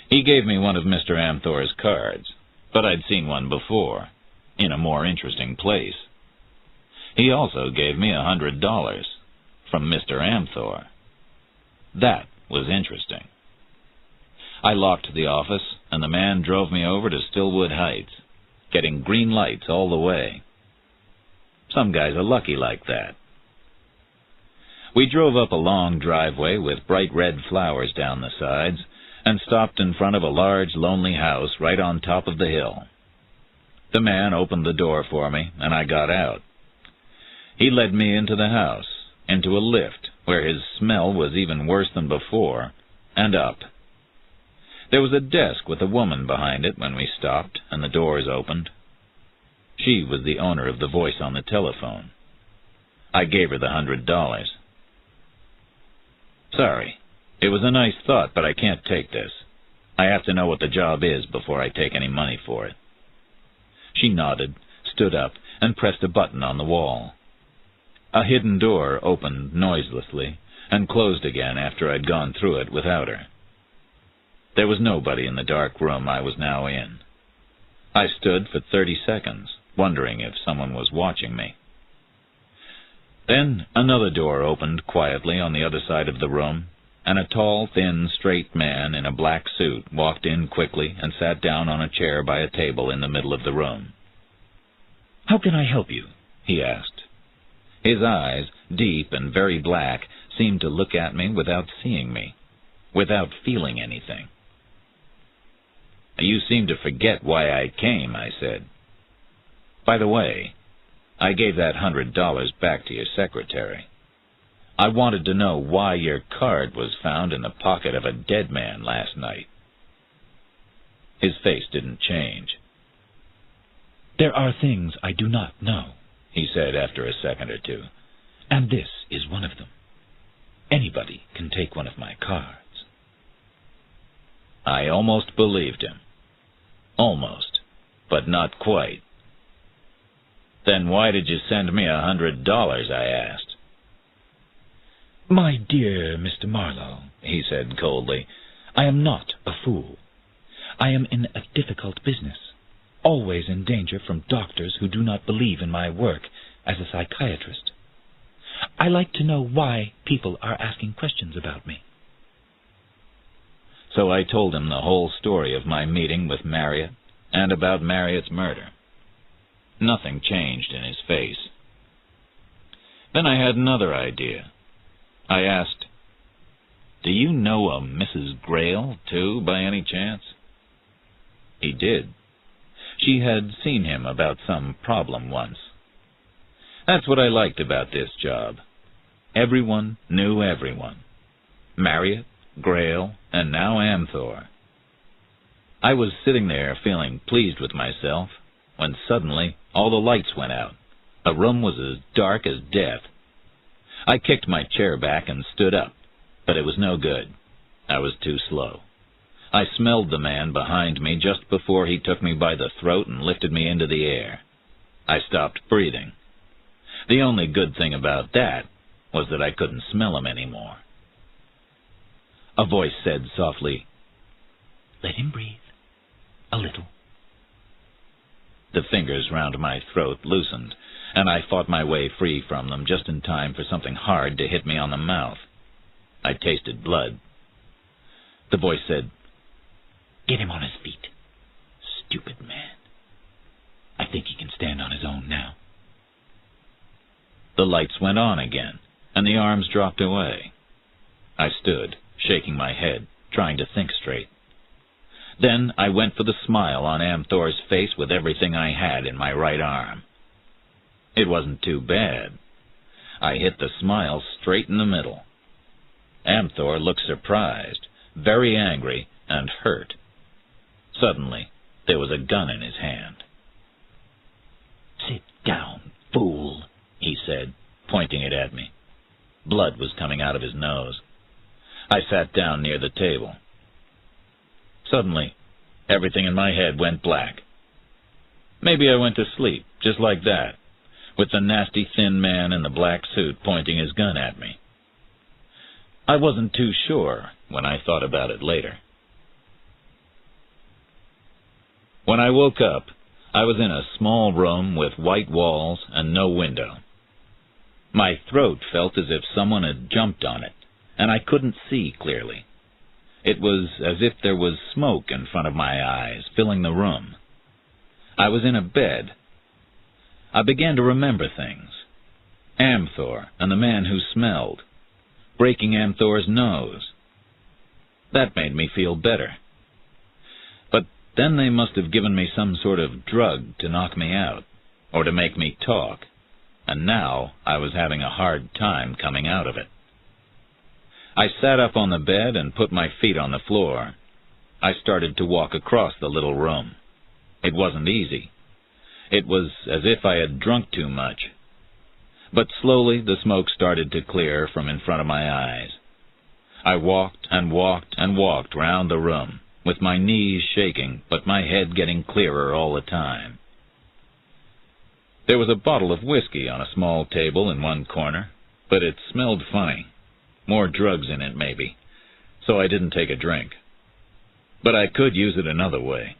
He gave me one of Mr. Amthor's cards, but I'd seen one before, in a more interesting place. He also gave me $100 from Mr. Amthor. That was interesting. I locked the office, and the man drove me over to Stillwood Heights, getting green lights all the way. Some guys are lucky like that. We drove up a long driveway with bright red flowers down the sides and stopped in front of a large, lonely house right on top of the hill. The man opened the door for me, and I got out. He led me into the house, into a lift where his smell was even worse than before, and up. There was a desk with a woman behind it when we stopped and the doors opened. She was the owner of the voice on the telephone. I gave her the $100. "Sorry, It was a nice thought, but I can't take this. I have to know what the job is before I take any money for it. She nodded, stood up, and pressed a button on the wall. A hidden door opened noiselessly and closed again after I'd gone through it without her. There was nobody in the dark room I was now in. I stood for 30 seconds, wondering if someone was watching me. Then another door opened quietly on the other side of the room, and a tall, thin, straight man in a black suit walked in quickly and sat down on a chair by a table in the middle of the room. "How can I help you?" he asked. His eyes, deep and very black, seemed to look at me without seeing me, without feeling anything. "You seem to forget why I came," I said. "By the way, I gave that $100 back to your secretary. I wanted to know why your card was found in the pocket of a dead man last night." His face didn't change. "There are things I do not know," he said after a second or two. "And this is one of them. Anybody can take one of my cards." I almost believed him. Almost, but not quite. "Then why did you send me $100, I asked. "My dear Mr. Marlowe," he said coldly, "I am not a fool. I am in a difficult business, always in danger from doctors who do not believe in my work as a psychiatrist. I like to know why people are asking questions about me." So I told him the whole story of my meeting with Marriott and about Marriott's murder. Nothing changed in his face. Then I had another idea. I asked, "Do you know a Mrs. Grail, too, by any chance?" He did. She had seen him about some problem once. That's what I liked about this job. Everyone knew everyone. Marriott, Grail, and now Amthor. I was sitting there feeling pleased with myself when suddenly all the lights went out. The room was as dark as death. I kicked my chair back and stood up, but it was no good. I was too slow. I smelled the man behind me just before he took me by the throat and lifted me into the air. I stopped breathing. The only good thing about that was that I couldn't smell him anymore. A voice said softly, "Let him breathe. A little." The fingers round my throat loosened, and I fought my way free from them just in time for something hard to hit me on the mouth. I tasted blood. The voice said, "Get him on his feet. Stupid man. I think he can stand on his own now." The lights went on again, and the arms dropped away. I stood, shaking my head, trying to think straight. Then I went for the smile on Amthor's face with everything I had in my right arm. It wasn't too bad. I hit the smile straight in the middle. Amthor looked surprised, very angry, and hurt. Suddenly, there was a gun in his hand. "Sit down, fool," he said, pointing it at me. Blood was coming out of his nose. I sat down near the table. Suddenly, everything in my head went black. Maybe I went to sleep, just like that, with the nasty thin man in the black suit pointing his gun at me. I wasn't too sure when I thought about it later. When I woke up, I was in a small room with white walls and no window. My throat felt as if someone had jumped on it, and I couldn't see clearly. It was as if there was smoke in front of my eyes, filling the room. I was in a bed. I began to remember things. Amthor and the man who smelled. Breaking Amthor's nose. That made me feel better. But then they must have given me some sort of drug to knock me out, or to make me talk, and now I was having a hard time coming out of it. I sat up on the bed and put my feet on the floor. I started to walk across the little room. It wasn't easy. It was as if I had drunk too much. But slowly the smoke started to clear from in front of my eyes. I walked and walked and walked round the room, with my knees shaking, but my head getting clearer all the time. There was a bottle of whiskey on a small table in one corner, but it smelled funny. More drugs in it, maybe, so I didn't take a drink. But I could use it another way.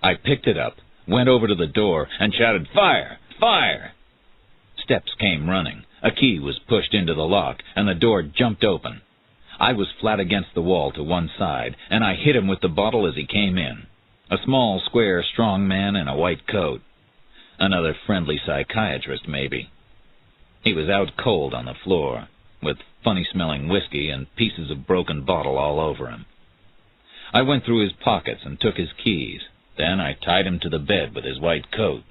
I picked it up, went over to the door, and shouted, "Fire! Fire!" Steps came running. A key was pushed into the lock, and the door jumped open. I was flat against the wall to one side, and I hit him with the bottle as he came in. A small, square, strong man in a white coat. Another friendly psychiatrist, maybe. He was out cold on the floor, with funny-smelling whiskey and pieces of broken bottle all over him. I went through his pockets and took his keys. Then I tied him to the bed with his white coat.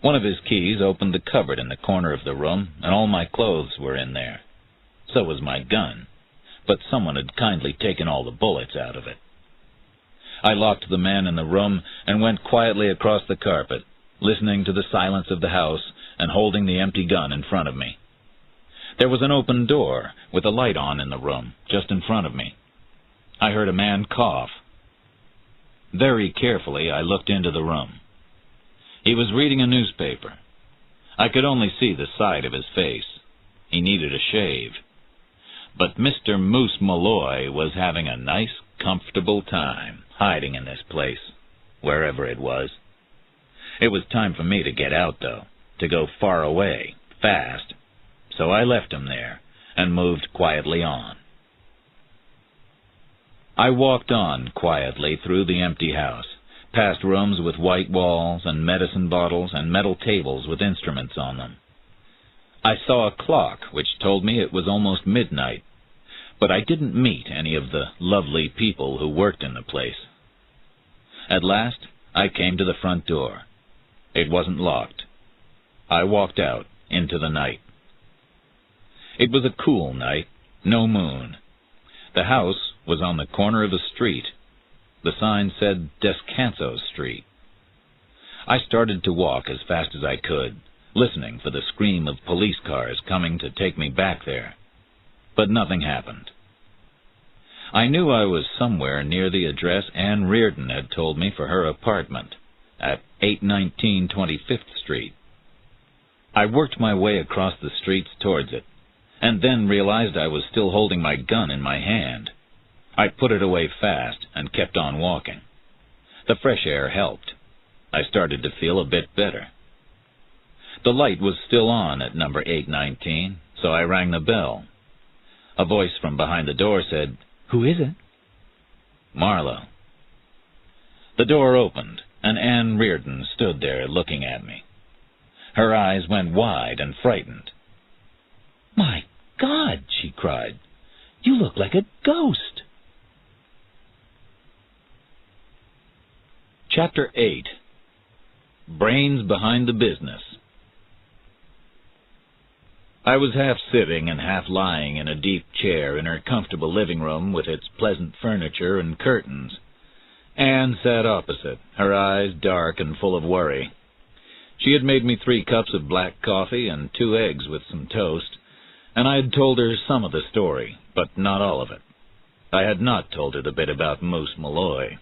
One of his keys opened the cupboard in the corner of the room, and all my clothes were in there. So was my gun, but someone had kindly taken all the bullets out of it. I locked the man in the room and went quietly across the carpet, listening to the silence of the house and holding the empty gun in front of me. There was an open door with a light on in the room, just in front of me. I heard a man cough. Very carefully, I looked into the room. He was reading a newspaper. I could only see the side of his face. He needed a shave. But Mr. Moose Malloy was having a nice, comfortable time hiding in this place, wherever it was. It was time for me to get out, though, to go far away, fast. So I left him there and moved quietly on. I walked on quietly through the empty house, past rooms with white walls and medicine bottles and metal tables with instruments on them. I saw a clock which told me it was almost midnight, but I didn't meet any of the lovely people who worked in the place. At last, I came to the front door. It wasn't locked. I walked out into the night. It was a cool night, no moon. The house was on the corner of a street. The sign said Descanso Street. I started to walk as fast as I could, listening for the scream of police cars coming to take me back there. But nothing happened. I knew I was somewhere near the address Ann Reardon had told me for her apartment, at 819 25th Street. I worked my way across the streets towards it, and then realized I was still holding my gun in my hand. I put it away fast and kept on walking. The fresh air helped. I started to feel a bit better. The light was still on at number 819, so I rang the bell. A voice from behind the door said, "Who is it?" "Marlowe." The door opened, and Ann Reardon stood there looking at me. Her eyes went wide and frightened. "My God," she cried, "you look like a ghost." Chapter 8. Brains Behind the Business. I was half sitting and half lying in a deep chair in her comfortable living room with its pleasant furniture and curtains. Anne sat opposite, her eyes dark and full of worry. She had made me 3 cups of black coffee and 2 eggs with some toast, and I had told her some of the story, but not all of it. I had not told her the bit about Moose Malloy.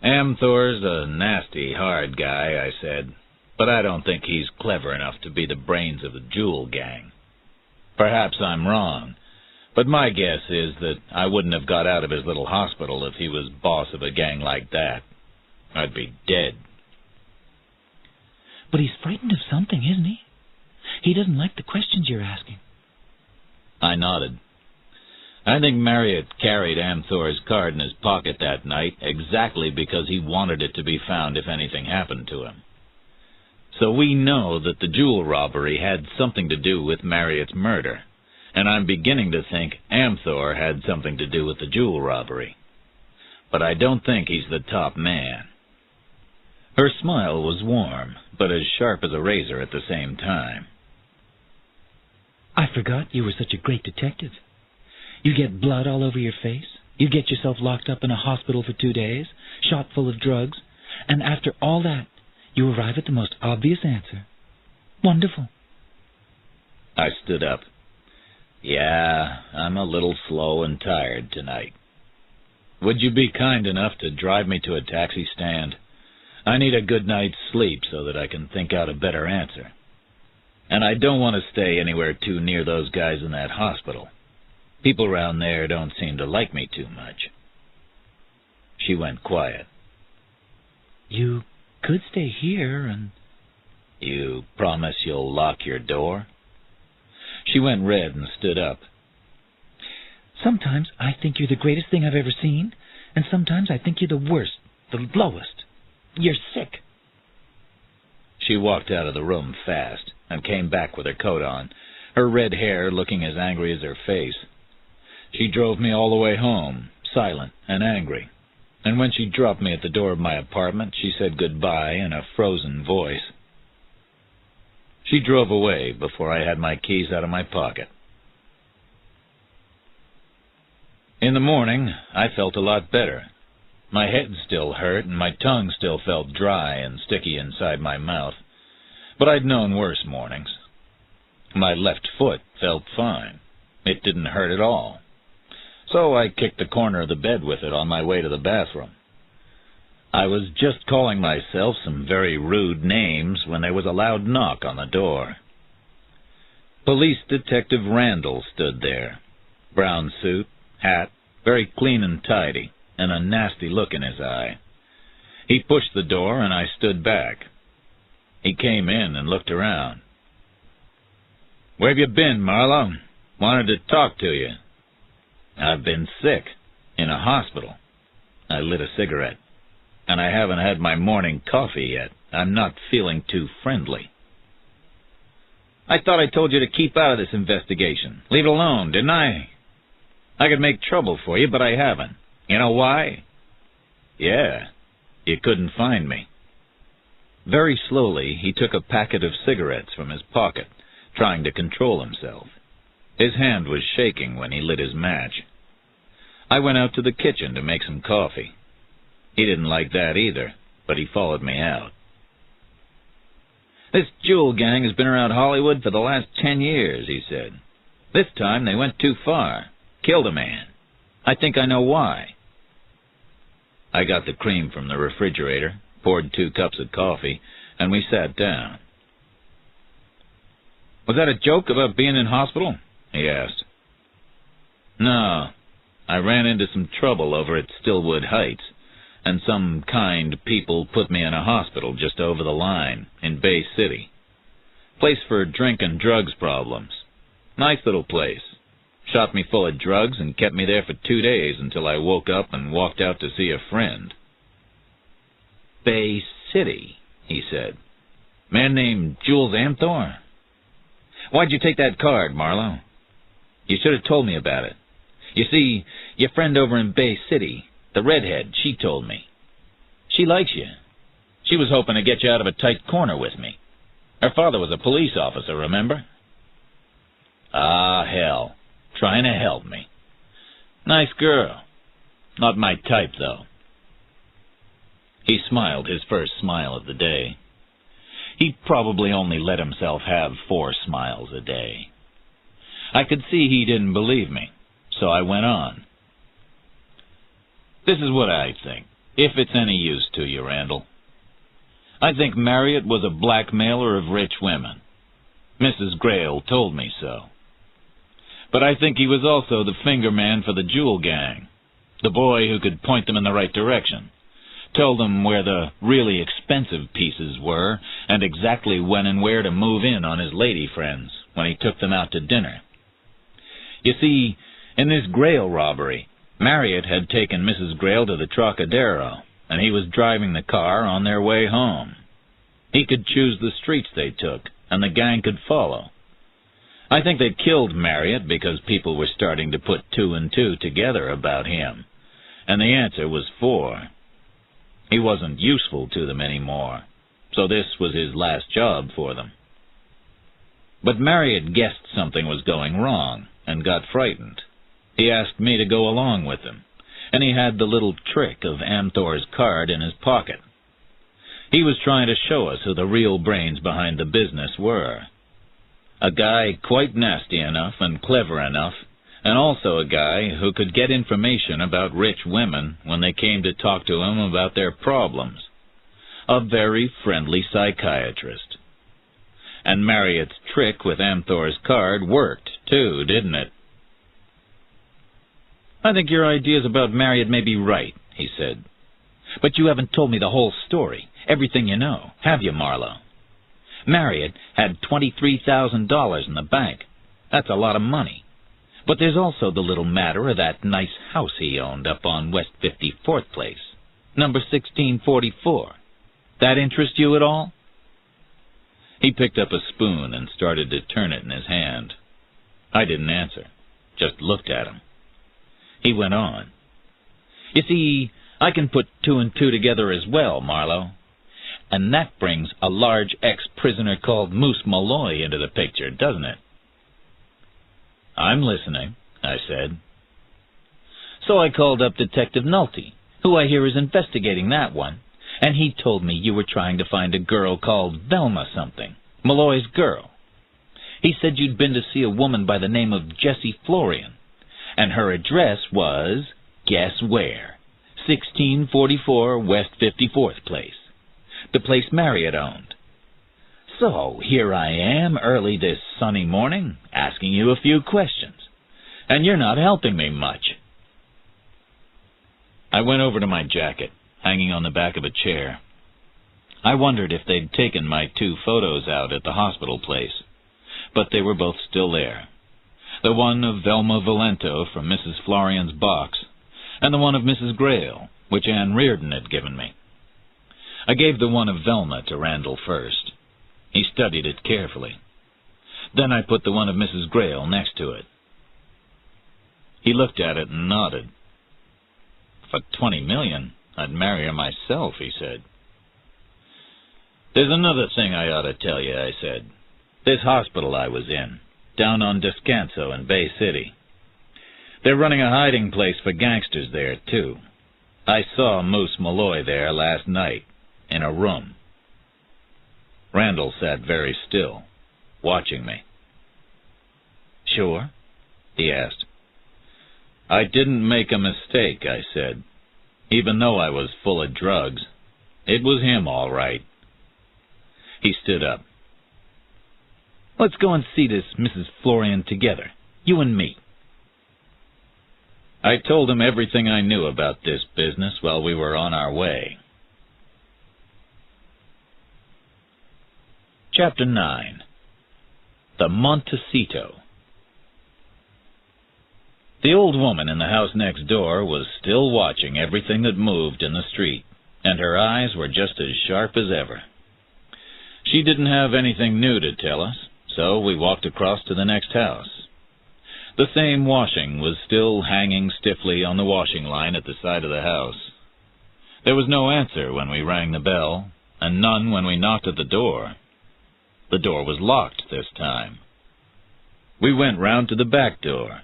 "Amthor's a nasty, hard guy," I said, "but I don't think he's clever enough to be the brains of the Jewel gang. Perhaps I'm wrong, but my guess is that I wouldn't have got out of his little hospital if he was boss of a gang like that. I'd be dead." "But he's frightened of something, isn't he? He doesn't like the questions you're asking." I nodded. I think Marriott carried Amthor's card in his pocket that night exactly because he wanted it to be found if anything happened to him. So we know that the jewel robbery had something to do with Marriott's murder, and I'm beginning to think Amthor had something to do with the jewel robbery. But I don't think he's the top man. Her smile was warm, but as sharp as a razor at the same time. "I forgot you were such a great detective. You get blood all over your face, you get yourself locked up in a hospital for 2 days, shot full of drugs, and after all that, you arrive at the most obvious answer. Wonderful." I stood up. Yeah, I'm a little slow and tired tonight. Would you be kind enough to drive me to a taxi stand? I need a good night's sleep so that I can think out a better answer. And I don't want to stay anywhere too near those guys in that hospital. People around there don't seem to like me too much. She went quiet. You could stay here and... You promise you'll lock your door? She went red and stood up. Sometimes I think you're the greatest thing I've ever seen, and sometimes I think you're the worst, the lowest. You're sick. She walked out of the room fast and came back with her coat on, her red hair looking as angry as her face. She drove me all the way home, silent and angry, and when she dropped me at the door of my apartment, she said goodbye in a frozen voice. She drove away before I had my keys out of my pocket. In the morning, I felt a lot better. My head still hurt and my tongue still felt dry and sticky inside my mouth, but I'd known worse mornings. My left foot felt fine. It didn't hurt at all. So I kicked the corner of the bed with it on my way to the bathroom. I was just calling myself some very rude names when there was a loud knock on the door. Police Detective Randall stood there. Brown suit, hat, very clean and tidy, and a nasty look in his eye. He pushed the door and I stood back. He came in and looked around. "Where have you been, Marlowe? Wanted to talk to you." "I've been sick, in a hospital." I lit a cigarette. "And I haven't had my morning coffee yet. I'm not feeling too friendly." "I thought I told you to keep out of this investigation. Leave it alone, didn't I? I could make trouble for you, but I haven't. You know why?" "Yeah, you couldn't find me." Very slowly, he took a packet of cigarettes from his pocket, trying to control himself. His hand was shaking when he lit his match. I went out to the kitchen to make some coffee. He didn't like that either, but he followed me out. "This Jewel gang has been around Hollywood for the last 10 years, he said. "This time they went too far. Killed a man. I think I know why." I got the cream from the refrigerator, poured 2 cups of coffee, and we sat down. "Was that a joke about being in hospital?" he asked. "No. I ran into some trouble over at Stillwood Heights, and some kind people put me in a hospital just over the line in Bay City. Place for drink and drugs problems. Nice little place. Shot me full of drugs and kept me there for 2 days until I woke up and walked out to see a friend." "Bay City," he said. "Man named Jules Amthor? Why'd you take that card, Marlowe? You should have told me about it. You see, your friend over in Bay City, the redhead, she told me. She likes you. She was hoping to get you out of a tight corner with me. Her father was a police officer, remember?" "Ah, hell. Trying to help me. Nice girl. Not my type, though." He smiled his first smile of the day. He probably only let himself have 4 smiles a day. I could see he didn't believe me, so I went on. "This is what I think, if it's any use to you, Randall. I think Marriott was a blackmailer of rich women. Mrs. Grail told me so. But I think he was also the finger man for the Jewel gang, the boy who could point them in the right direction, tell them where the really expensive pieces were, and exactly when and where to move in on his lady friends when he took them out to dinner. You see, in this Grail robbery, Marriott had taken Mrs. Grail to the Trocadero, and he was driving the car on their way home. He could choose the streets they took, and the gang could follow. I think they killed Marriott because people were starting to put 2 and 2 together about him, and the answer was 4. He wasn't useful to them anymore, so this was his last job for them. But Marriott guessed something was going wrong and got frightened. He asked me to go along with him, and he had the little trick of Amthor's card in his pocket. He was trying to show us who the real brains behind the business were. A guy quite nasty enough and clever enough, and also a guy who could get information about rich women when they came to talk to him about their problems. A very friendly psychiatrist. And Marriott's trick with Amthor's card worked, too, didn't it? "I think your ideas about Marriott may be right," he said. "But you haven't told me the whole story, everything you know, have you, Marlowe? Marriott had $23,000 in the bank. That's a lot of money. But there's also the little matter of that nice house he owned up on West 54th Place, number 1644. That interest you at all?" He picked up a spoon and started to turn it in his hand. I didn't answer, just looked at him. He went on. "You see, I can put two and two together as well, Marlowe. And that brings a large ex-prisoner called Moose Malloy into the picture, doesn't it?" "I'm listening," I said. "So I called up Detective Nolte, who I hear is investigating that one, and he told me you were trying to find a girl called Velma something, Malloy's girl. He said you'd been to see a woman by the name of Jessie Florian, and her address was, guess where, 1644 West 54th Place, the place Marriott owned. So here I am early this sunny morning, asking you a few questions, and you're not helping me much." I went over to my jacket, hanging on the back of a chair. I wondered if they'd taken my two photos out at the hospital place, but they were both still there. The one of Velma Valento from Mrs. Florian's box, and the one of Mrs. Grail, which Ann Reardon had given me. I gave the one of Velma to Randall first. He studied it carefully. Then I put the one of Mrs. Grail next to it. He looked at it and nodded. "For $20 million, I'd marry her myself," he said. "There's another thing I ought to tell you," I said. "This hospital I was in, down on Descanso in Bay City. They're running a hiding place for gangsters there, too. I saw Moose Malloy there last night, in a room." Randall sat very still, watching me. "Sure?" he asked. "I didn't make a mistake," I said. "Even though I was full of drugs, it was him all right." He stood up. "Let's go and see this Mrs. Florian together, you and me." I told him everything I knew about this business while we were on our way. Chapter 9. The Montecito. The old woman in the house next door was still watching everything that moved in the street, and her eyes were just as sharp as ever. She didn't have anything new to tell us, so we walked across to the next house. The same washing was still hanging stiffly on the washing line at the side of the house. There was no answer when we rang the bell, and none when we knocked at the door. The door was locked this time. We went round to the back door.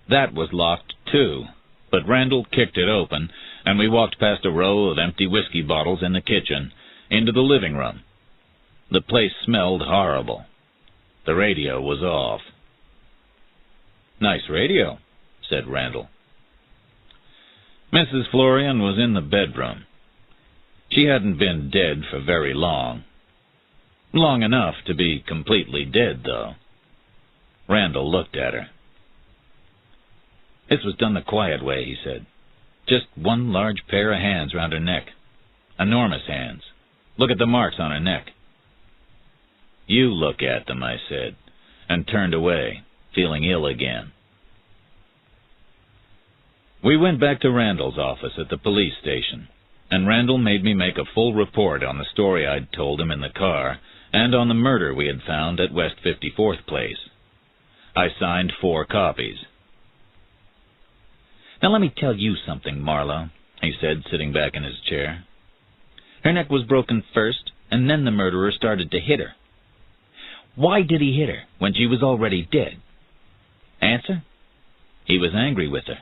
That was locked, too, but Randall kicked it open, and we walked past a row of empty whiskey bottles in the kitchen, into the living room. The place smelled horrible. The radio was off. "Nice radio," said Randall. Mrs. Florian was in the bedroom. She hadn't been dead for very long. Long enough to be completely dead, though. Randall looked at her. "This was done the quiet way," he said. "Just one large pair of hands round her neck. Enormous hands. Look at the marks on her neck." "You look at them," I said, and turned away, feeling ill again. We went back to Randall's office at the police station, and Randall made me make a full report on the story I'd told him in the car, and on the murder we had found at West 54th Place. I signed 4 copies. "Now let me tell you something, Marlowe," he said, sitting back in his chair. "Her neck was broken first, and then the murderer started to hit her. Why did he hit her when she was already dead? Answer? He was angry with her.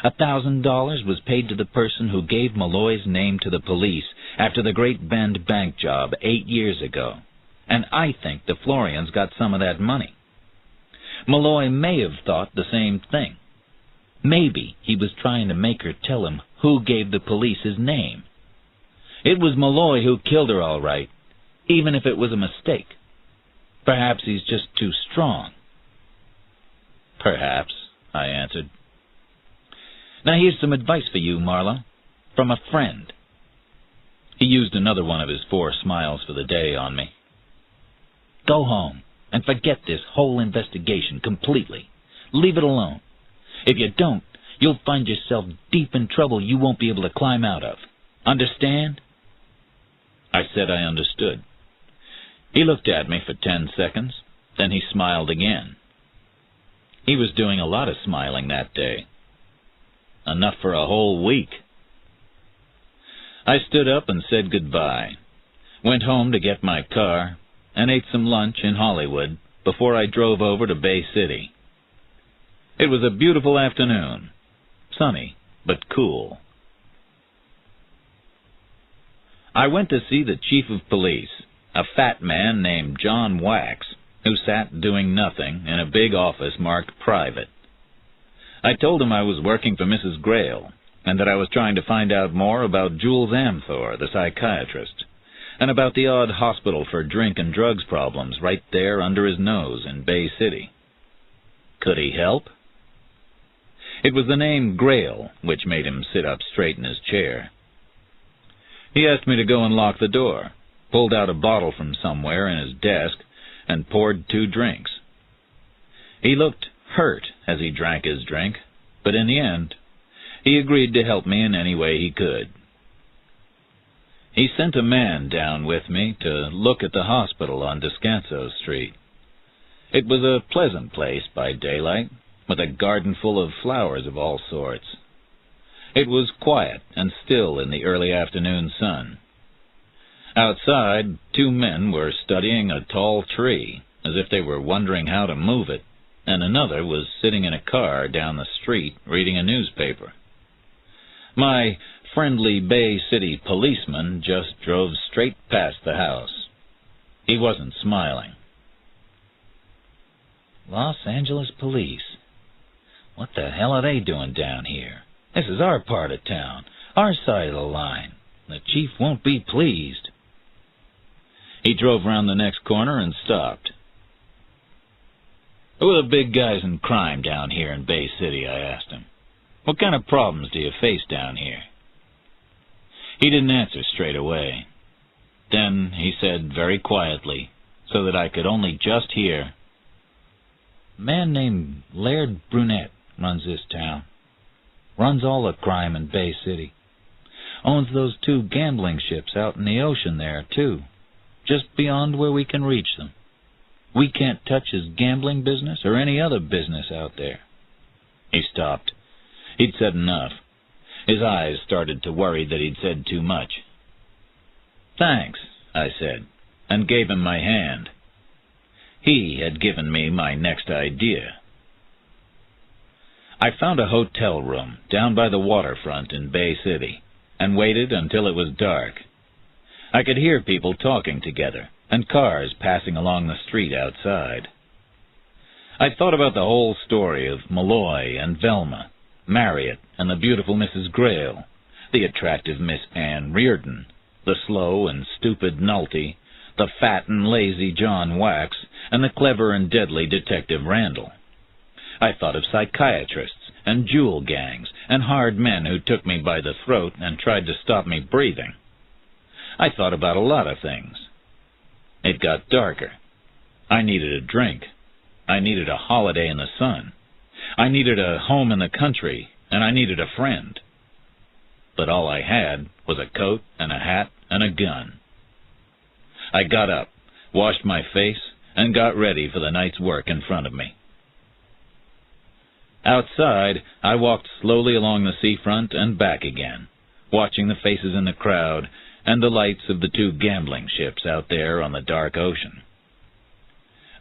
$1,000 was paid to the person who gave Malloy's name to the police after the Great Bend bank job 8 years ago. and I think the Florians got some of that money. Malloy may have thought the same thing. Maybe he was trying to make her tell him who gave the police his name. It was Malloy who killed her, all right, even if it was a mistake. Perhaps he's just too strong. Perhaps, I answered. Now here's some advice for you, Marla, from a friend. He used another one of his 4 smiles for the day on me. Go home and forget this whole investigation completely. Leave it alone. If you don't, you'll find yourself deep in trouble you won't be able to climb out of. Understand? I said I understood. He looked at me for 10 seconds, then he smiled again. He was doing a lot of smiling that day. Enough for a whole week. I stood up and said goodbye, went home to get my car, and ate some lunch in Hollywood before I drove over to Bay City. It was a beautiful afternoon, sunny but cool. I went to see the chief of police, a fat man named John Wax, who sat doing nothing in a big office marked private. I told him I was working for Mrs. Grail, and that I was trying to find out more about Jules Amthor, the psychiatrist, and about the odd hospital for drink and drugs problems right there under his nose in Bay City. Could he help? It was the name Grail which made him sit up straight in his chair. He asked me to go and lock the door, pulled out a bottle from somewhere in his desk, and poured 2 drinks. He looked hurt as he drank his drink, but in the end, he agreed to help me in any way he could. He sent a man down with me to look at the hospital on Descanso Street. It was a pleasant place by daylight, with a garden full of flowers of all sorts. It was quiet and still in the early afternoon sun. Outside, 2 men were studying a tall tree, as if they were wondering how to move it, and another was sitting in a car down the street reading a newspaper. My friendly Bay City policeman just drove straight past the house. He wasn't smiling. Los Angeles police. What the hell are they doing down here? This is our part of town, our side of the line. The chief won't be pleased. He drove round the next corner and stopped. Who are the big guys in crime down here in Bay City, I asked him. What kind of problems do you face down here? He didn't answer straight away. Then he said very quietly, so that I could only just hear, "A man named Laird Brunette runs this town. Runs all the crime in Bay City. Owns those 2 gambling ships out in the ocean there, too, just beyond where we can reach them. We can't touch his gambling business or any other business out there." He stopped. He'd said enough. His eyes started to worry that he'd said too much. "Thanks," I said, and gave him my hand. He had given me my next idea. I found a hotel room down by the waterfront in Bay City and waited until it was dark. I could hear people talking together and cars passing along the street outside. I thought about the whole story of Malloy and Velma, Marriott and the beautiful Mrs. Grail, the attractive Miss Anne Reardon, the slow and stupid Nulty, the fat and lazy John Wax, and the clever and deadly Detective Randall. I thought of psychiatrists and jewel gangs and hard men who took me by the throat and tried to stop me breathing. I thought about a lot of things. It got darker. I needed a drink. I needed a holiday in the sun. I needed a home in the country, and I needed a friend. But all I had was a coat and a hat and a gun. I got up, washed my face, and got ready for the night's work in front of me. Outside, I walked slowly along the seafront and back again, watching the faces in the crowd and the lights of the 2 gambling ships out there on the dark ocean.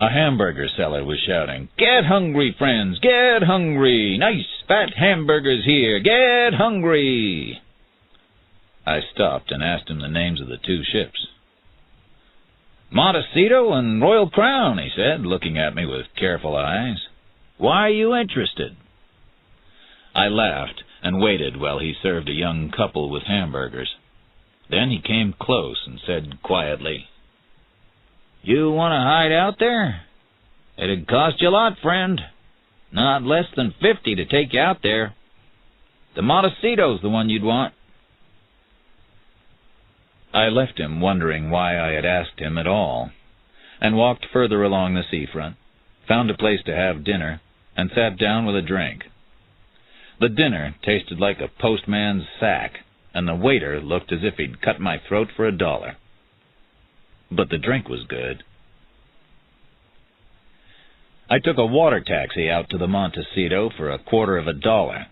A hamburger seller was shouting, "Get hungry, friends, get hungry! Nice fat hamburgers here, get hungry!" I stopped and asked him the names of the 2 ships. "Montecito and Royal Crown," he said, looking at me with careful eyes. "Why are you interested?" I laughed and waited while he served a young couple with hamburgers. Then he came close and said quietly, "You want to hide out there? It'd cost you a lot, friend. Not less than $50 to take you out there. The Montecito's the one you'd want." I left him wondering why I had asked him at all, and walked further along the seafront, found a place to have dinner, and sat down with a drink. The dinner tasted like a postman's sack, and the waiter looked as if he'd cut my throat for $1. But the drink was good. I took a water taxi out to the Montecito for $0.25.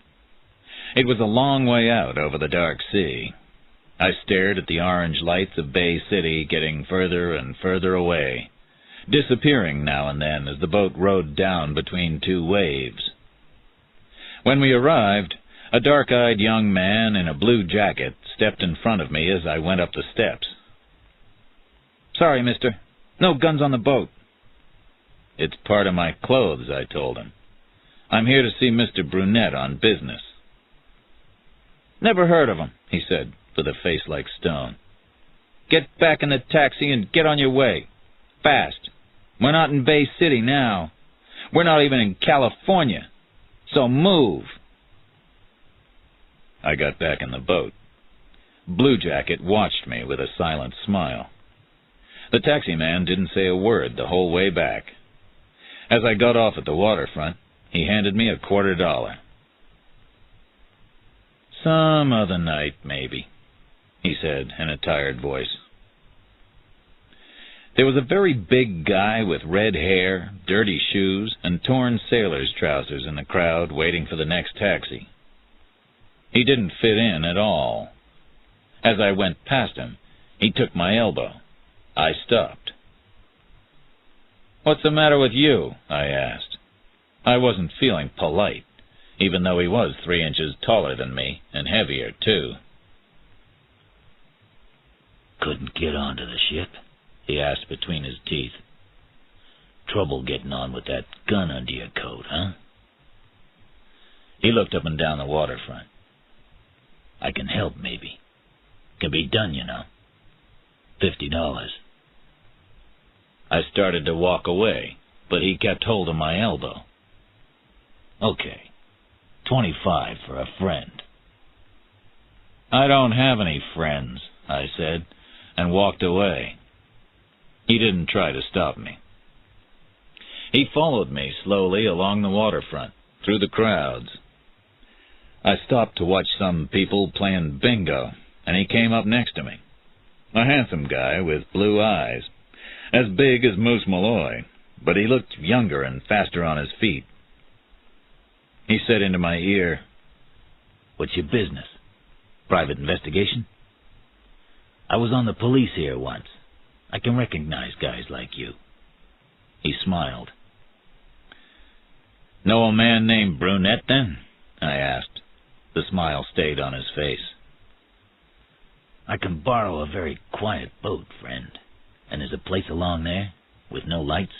It was a long way out over the dark sea. I stared at the orange lights of Bay City getting further and further away, disappearing now and then as the boat rode down between two waves. When we arrived, a dark-eyed young man in a blue jacket stepped in front of me as I went up the steps. "Sorry, mister. No guns on the boat." "It's part of my clothes," I told him. "I'm here to see Mr. Brunette on business." "Never heard of him," he said, with a face like stone. "Get back in the taxi and get on your way. Fast. We're not in Bay City now. We're not even in California. So move." I got back in the boat. Blue Jacket watched me with a silent smile. The taxi man didn't say a word the whole way back. As I got off at the waterfront, he handed me $0.25. "Some other night, maybe," he said in a tired voice. There was a very big guy with red hair, dirty shoes, and torn sailor's trousers in the crowd waiting for the next taxi. He didn't fit in at all. As I went past him, he took my elbow. I stopped. "What's the matter with you?" I asked. I wasn't feeling polite, even though he was 3 inches taller than me, and heavier, too. "Couldn't get onto the ship?" he asked between his teeth. "Trouble getting on with that gun under your coat, huh?" He looked up and down the waterfront. "I can help, maybe. Can be done, you know. $50. I started to walk away, but he kept hold of my elbow. "Okay, 25 for a friend." "I don't have any friends," I said, and walked away. He didn't try to stop me. He followed me slowly along the waterfront, through the crowds. I stopped to watch some people playing bingo, and he came up next to me. A handsome guy with blue eyes, as big as Moose Malloy, but he looked younger and faster on his feet. He said into my ear, "What's your business? Private investigation? I was on the police here once. I can recognize guys like you." He smiled. "Know a man named Brunette, then?" I asked. The smile stayed on his face. "I can borrow a very quiet boat, friend. And there's a place along there, with no lights,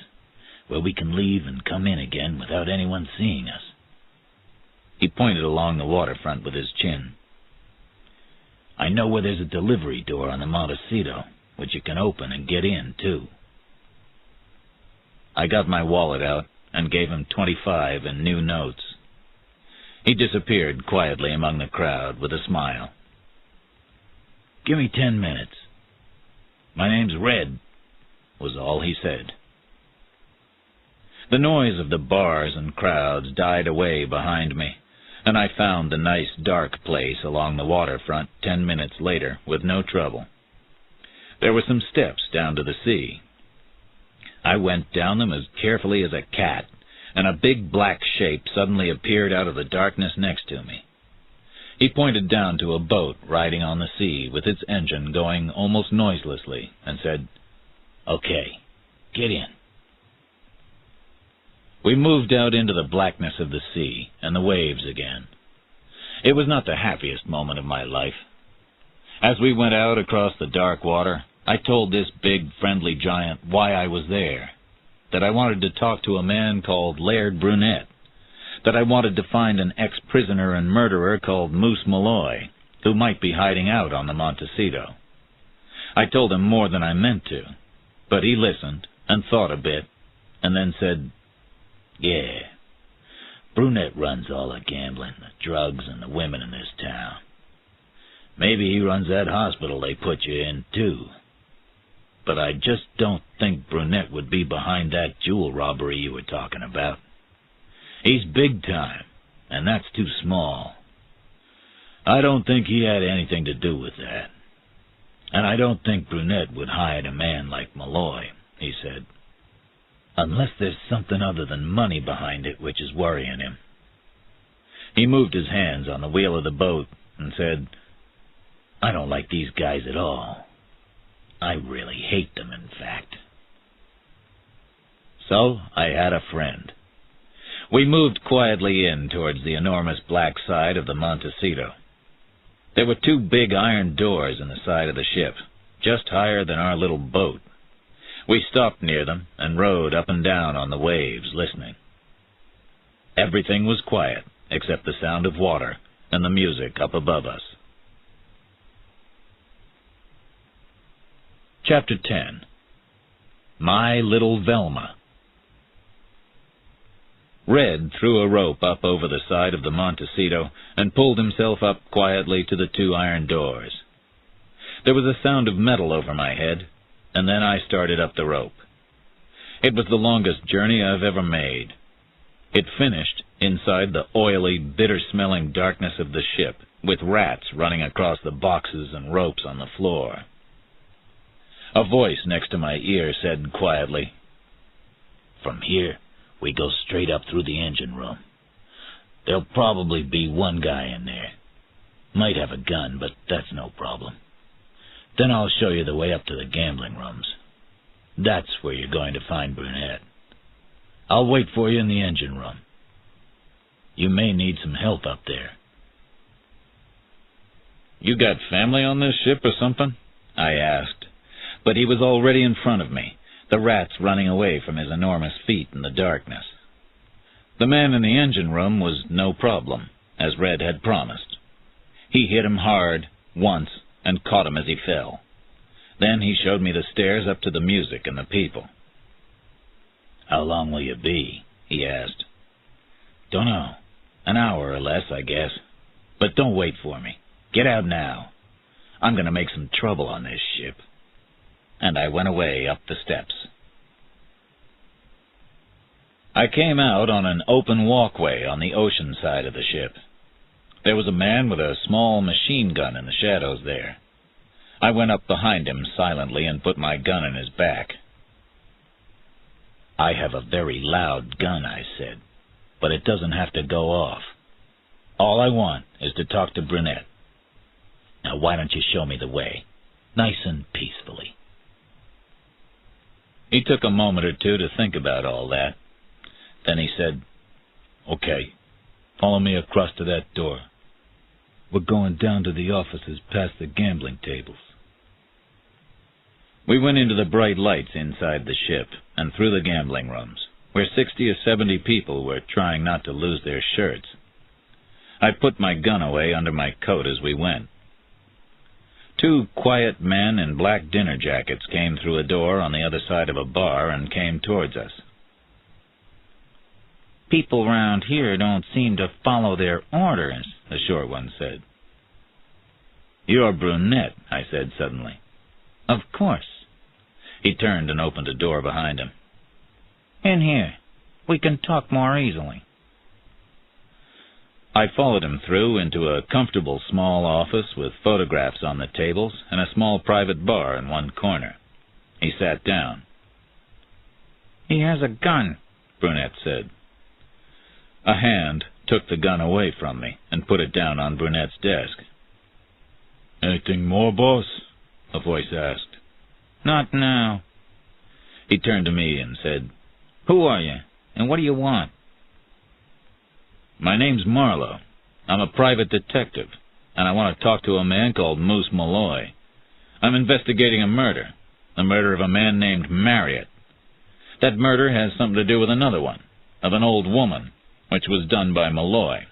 where we can leave and come in again without anyone seeing us." He pointed along the waterfront with his chin. "I know where there's a delivery door on the Montecito, which you can open and get in, too." I got my wallet out and gave him 25 in new notes. He disappeared quietly among the crowd with a smile. "Give me 10 minutes. My name's Red," was all he said. The noise of the bars and crowds died away behind me, and I found the nice dark place along the waterfront 10 minutes later with no trouble. There were some steps down to the sea. I went down them as carefully as a cat, and a big black shape suddenly appeared out of the darkness next to me. He pointed down to a boat riding on the sea with its engine going almost noiselessly and said, "Okay, get in." We moved out into the blackness of the sea and the waves again. It was not the happiest moment of my life. As we went out across the dark water, I told this big, friendly giant why I was there, that I wanted to talk to a man called Laird Brunette, that I wanted to find an ex-prisoner and murderer called Moose Malloy, who might be hiding out on the Montecito. I told him more than I meant to, but he listened and thought a bit, and then said, "Yeah, Brunette runs all the gambling, the drugs, and the women in this town. Maybe he runs that hospital they put you in, too. But I just don't think Brunette would be behind that jewel robbery you were talking about. He's big time, and that's too small. I don't think he had anything to do with that. And I don't think Brunette would hide a man like Malloy," he said, "unless there's something other than money behind it which is worrying him." He moved his hands on the wheel of the boat and said, "I don't like these guys at all. I really hate them, in fact." So I had a friend. We moved quietly in towards the enormous black side of the Montecito. There were 2 big iron doors in the side of the ship, just higher than our little boat. We stopped near them and rowed up and down on the waves, listening. Everything was quiet except the sound of water and the music up above us. Chapter 10. My Little Velma. Red threw a rope up over the side of the Montecito and pulled himself up quietly to the 2 iron doors. There was a sound of metal over my head, and then I started up the rope. It was the longest journey I've ever made. It finished inside the oily, bitter-smelling darkness of the ship, with rats running across the boxes and ropes on the floor. A voice next to my ear said quietly, "From here, we go straight up through the engine room. There'll probably be 1 guy in there. Might have a gun, but that's no problem. Then I'll show you the way up to the gambling rooms. That's where you're going to find Brunette. I'll wait for you in the engine room. You may need some help up there." "You got family on this ship or something?" I asked, but he was already in front of me, the rats running away from his enormous feet in the darkness. The man in the engine room was no problem, as Red had promised. He hit him hard, once, and caught him as he fell. Then he showed me the stairs up to the music and the people. "How long will you be?" he asked. "Dunno. An hour or less, I guess. But don't wait for me. Get out now. I'm going to make some trouble on this ship." And I went away up the steps. I came out on an open walkway on the ocean side of the ship. There was a man with a small machine gun in the shadows there. I went up behind him silently and put my gun in his back. "I have a very loud gun," I said, "but it doesn't have to go off. All I want is to talk to Brunette. Now why don't you show me the way, nice and peacefully?" He took a moment or 2 to think about all that. Then he said, "Okay, follow me across to that door. We're going down to the offices past the gambling tables." We went into the bright lights inside the ship and through the gambling rooms, where 60 or 70 people were trying not to lose their shirts. I put my gun away under my coat as we went. 2 quiet men in black dinner jackets came through a door on the other side of a bar and came towards us. "People round here don't seem to follow their orders," the short one said. "You're Brunette," I said suddenly. "Of course." He turned and opened a door behind him. "In here. We can talk more easily." I followed him through into a comfortable small office with photographs on the tables and a small private bar in one corner. He sat down. "He has a gun," Brunette said. A hand took the gun away from me and put it down on Brunette's desk. "Anything more, boss?" a voice asked. "Not now." He turned to me and said, "Who are you, and what do you want?" "My name's Marlowe. I'm a private detective, and I want to talk to a man called Moose Malloy. I'm investigating a murder. The murder of a man named Marriott. That murder has something to do with another one, of an old woman, which was done by Malloy.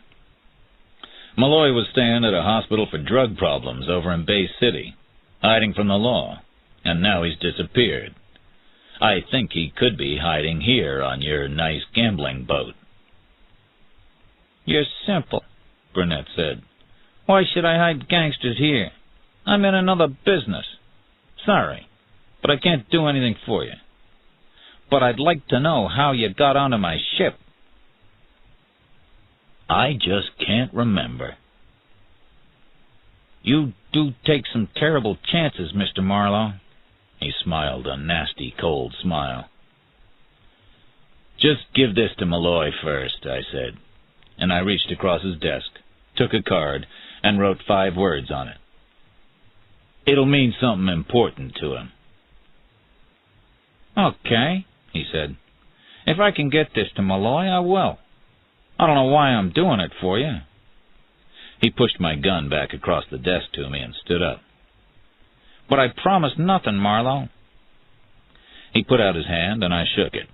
Malloy was staying at a hospital for drug problems over in Bay City, hiding from the law, and now he's disappeared. I think he could be hiding here on your nice gambling boat. You're simple, Burnett said. Why should I hide gangsters here? I'm in another business. Sorry, but I can't do anything for you. But I'd like to know how you got onto my ship. I just can't remember. You do take some terrible chances, Mr. Marlowe. He smiled a nasty, cold smile. Just give this to Malloy first, I said, and I reached across his desk, took a card, and wrote 5 words on it. It'll mean something important to him. Okay, he said. If I can get this to Malloy, I will. I don't know why I'm doing it for you. He pushed my gun back across the desk to me and stood up. But I promised nothing, Marlowe. He put out his hand, and I shook it.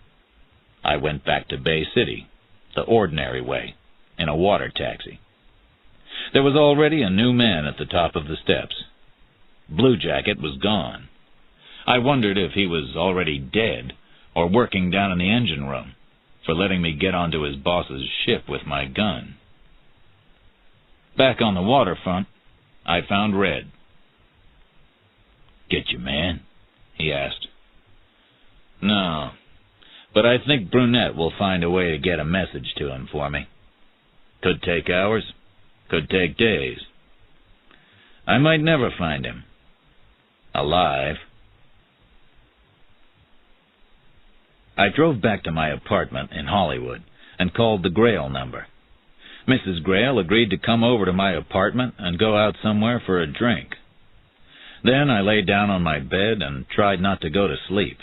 I went back to Bay City, the ordinary way, in a water taxi. There was already a new man at the top of the steps. Blue Jacket was gone. I wondered if he was already dead or working down in the engine room for letting me get onto his boss's ship with my gun. Back on the waterfront, I found Red. "Get you, man?" he asked. "No, but I think Brunette will find a way to get a message to him for me. Could take hours, could take days. I might never find him. Alive." I drove back to my apartment in Hollywood and called the Grail number. Mrs. Grail agreed to come over to my apartment and go out somewhere for a drink. Then I lay down on my bed and tried not to go to sleep.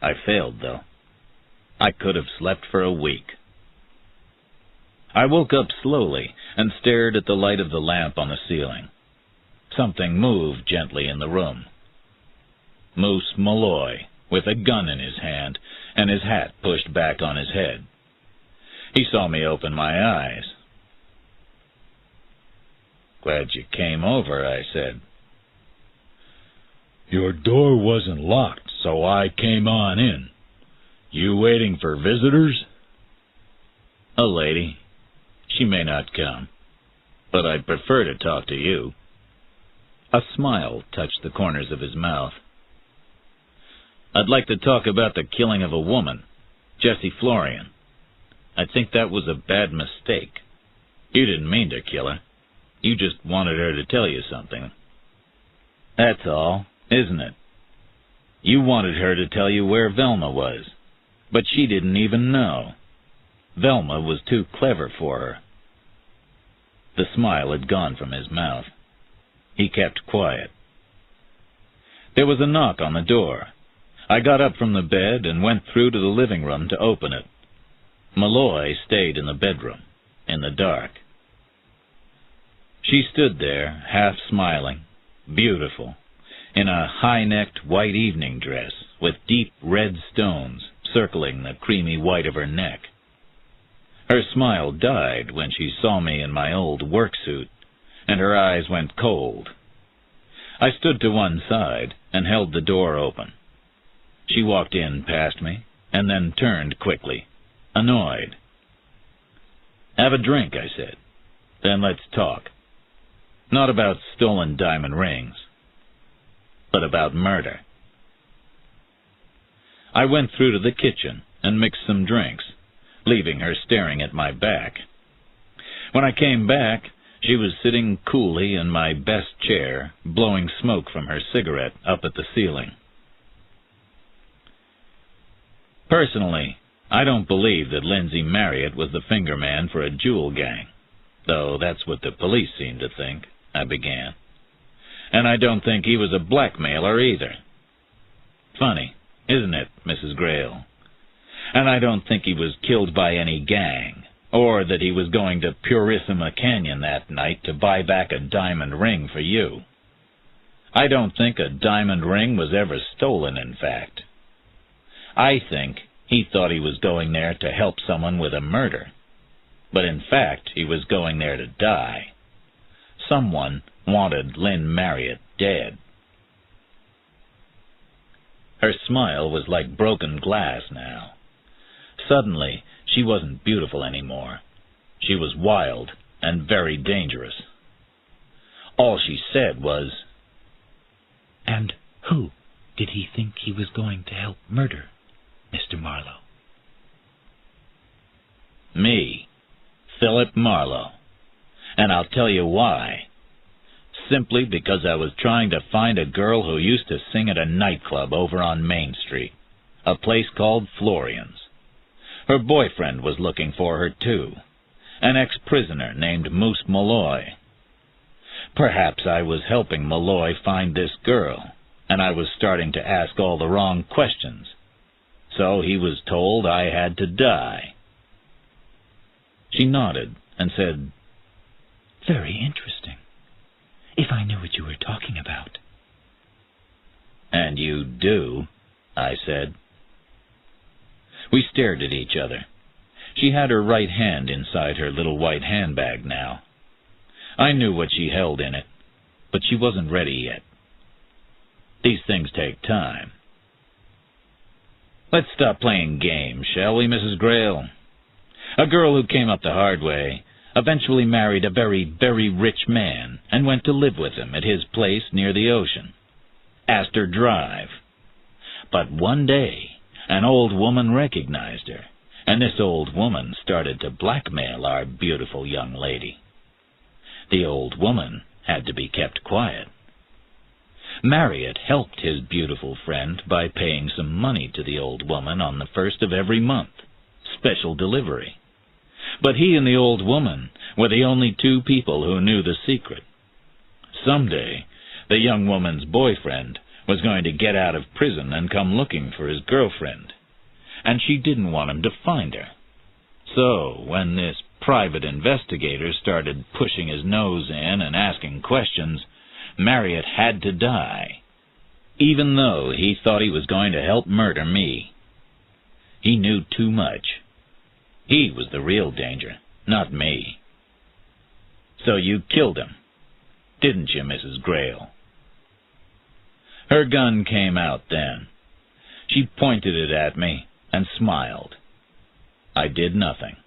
I failed, though. I could have slept for a week. I woke up slowly and stared at the light of the lamp on the ceiling. Something moved gently in the room. Moose Malloy, with a gun in his hand and his hat pushed back on his head. He saw me open my eyes. "Glad you came over," I said. "Your door wasn't locked, so I came on in. You waiting for visitors?" "A lady. She may not come, but I'd prefer to talk to you." A smile touched the corners of his mouth. "I'd like to talk about the killing of a woman, Jessie Florian. I think that was a bad mistake. You didn't mean to kill her. You just wanted her to tell you something. That's all, isn't it? You wanted her to tell you where Velma was, but she didn't even know. Velma was too clever for her." The smile had gone from his mouth. He kept quiet. There was a knock on the door. I got up from the bed and went through to the living room to open it. Malloy stayed in the bedroom, in the dark. She stood there, half smiling, beautiful, in a high-necked white evening dress with deep red stones circling the creamy white of her neck. Her smile died when she saw me in my old work suit, and her eyes went cold. I stood to one side and held the door open. She walked in past me, and then turned quickly, annoyed. "Have a drink," I said. "Then let's talk. Not about stolen diamond rings, but about murder." I went through to the kitchen and mixed some drinks, leaving her staring at my back. When I came back, she was sitting coolly in my best chair, blowing smoke from her cigarette up at the ceiling. "Personally, I don't believe that Lindsay Marriott was the finger man for a jewel gang, though that's what the police seem to think," I began. "And I don't think he was a blackmailer either. Funny, isn't it, Mrs. Grail? And I don't think he was killed by any gang, or that he was going to Purissima Canyon that night to buy back a diamond ring for you. I don't think a diamond ring was ever stolen, in fact. I think he thought he was going there to help someone with a murder. But in fact, he was going there to die. Someone wanted Lynn Marriott dead. Her smile was like broken glass now. Suddenly, she wasn't beautiful anymore. She was wild and very dangerous. All she said was, "And who did he think he was going to help murder, Mr. Marlowe?" "Me, Philip Marlowe. And I'll tell you why. Simply because I was trying to find a girl who used to sing at a nightclub over on Main Street, a place called Florian's. Her boyfriend was looking for her, too, an ex-prisoner named Moose Malloy. Perhaps I was helping Malloy find this girl, and I was starting to ask all the wrong questions. So he was told I had to die." She nodded and said, "Very interesting. If I knew what you were talking about." "And you do," I said. We stared at each other. She had her right hand inside her little white handbag now. I knew what she held in it, but she wasn't ready yet. These things take time. "Let's stop playing games, shall we, Mrs. Grail? A girl who came up the hard way eventually married a very, very rich man and went to live with him at his place near the ocean. Astor Drive. But one day, an old woman recognized her, and this old woman started to blackmail our beautiful young lady. The old woman had to be kept quiet. Marriott helped his beautiful friend by paying some money to the old woman on the 1st of every month, special delivery. But he and the old woman were the only two people who knew the secret. Someday, the young woman's boyfriend was going to get out of prison and come looking for his girlfriend, and she didn't want him to find her. So, when this private investigator started pushing his nose in and asking questions, Marriott had to die, even though he thought he was going to help murder me. He knew too much. He was the real danger, not me. So you killed him, didn't you, Mrs. Grail?" Her gun came out then. She pointed it at me and smiled. I did nothing.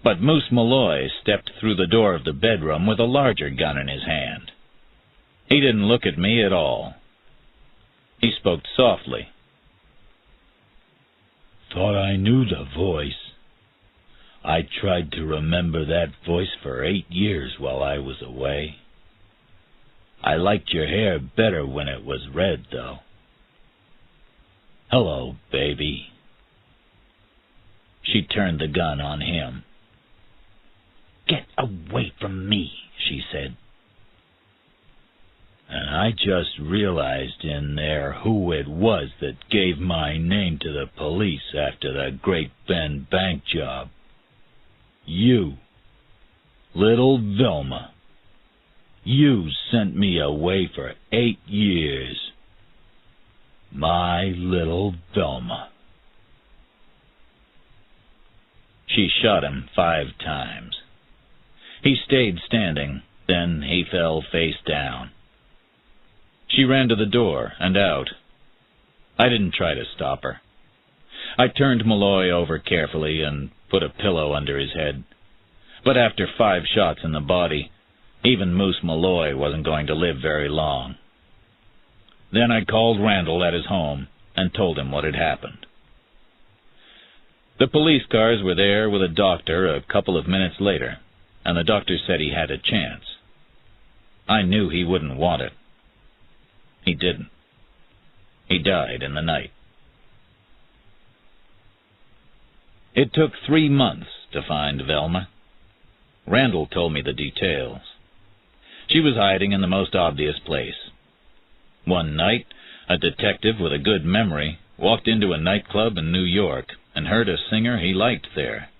But Moose Malloy stepped through the door of the bedroom with a larger gun in his hand. He didn't look at me at all. He spoke softly. "Thought I knew the voice. I tried to remember that voice for 8 years while I was away. I liked your hair better when it was red, though. Hello, baby." She turned the gun on him. "Get away from me," she said. "And I just realized in there who it was that gave my name to the police after the Great Bend bank job. You, little Velma. You sent me away for 8 years. My little Velma." She shot him 5 times. He stayed standing, then he fell face down. She ran to the door and out. I didn't try to stop her. I turned Malloy over carefully and put a pillow under his head. But after 5 shots in the body, even Moose Malloy wasn't going to live very long. Then I called Randall at his home and told him what had happened. The police cars were there with a doctor a couple of minutes later, and the doctor said he had a chance. I knew he wouldn't want it. He didn't. He died in the night. It took 3 months to find Velma. Randall told me the details. She was hiding in the most obvious place. One night, a detective with a good memory walked into a nightclub in New York and heard a singer he liked there.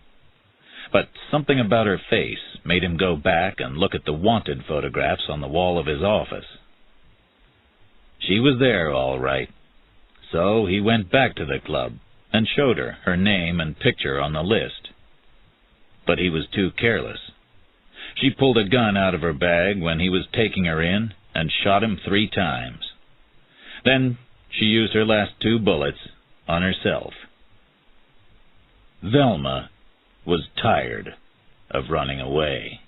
But something about her face made him go back and look at the wanted photographs on the wall of his office. She was there, all right. So he went back to the club and showed her name and picture on the list. But he was too careless. She pulled a gun out of her bag when he was taking her in and shot him 3 times. Then she used her last 2 bullets on herself. Velma was tired of running away.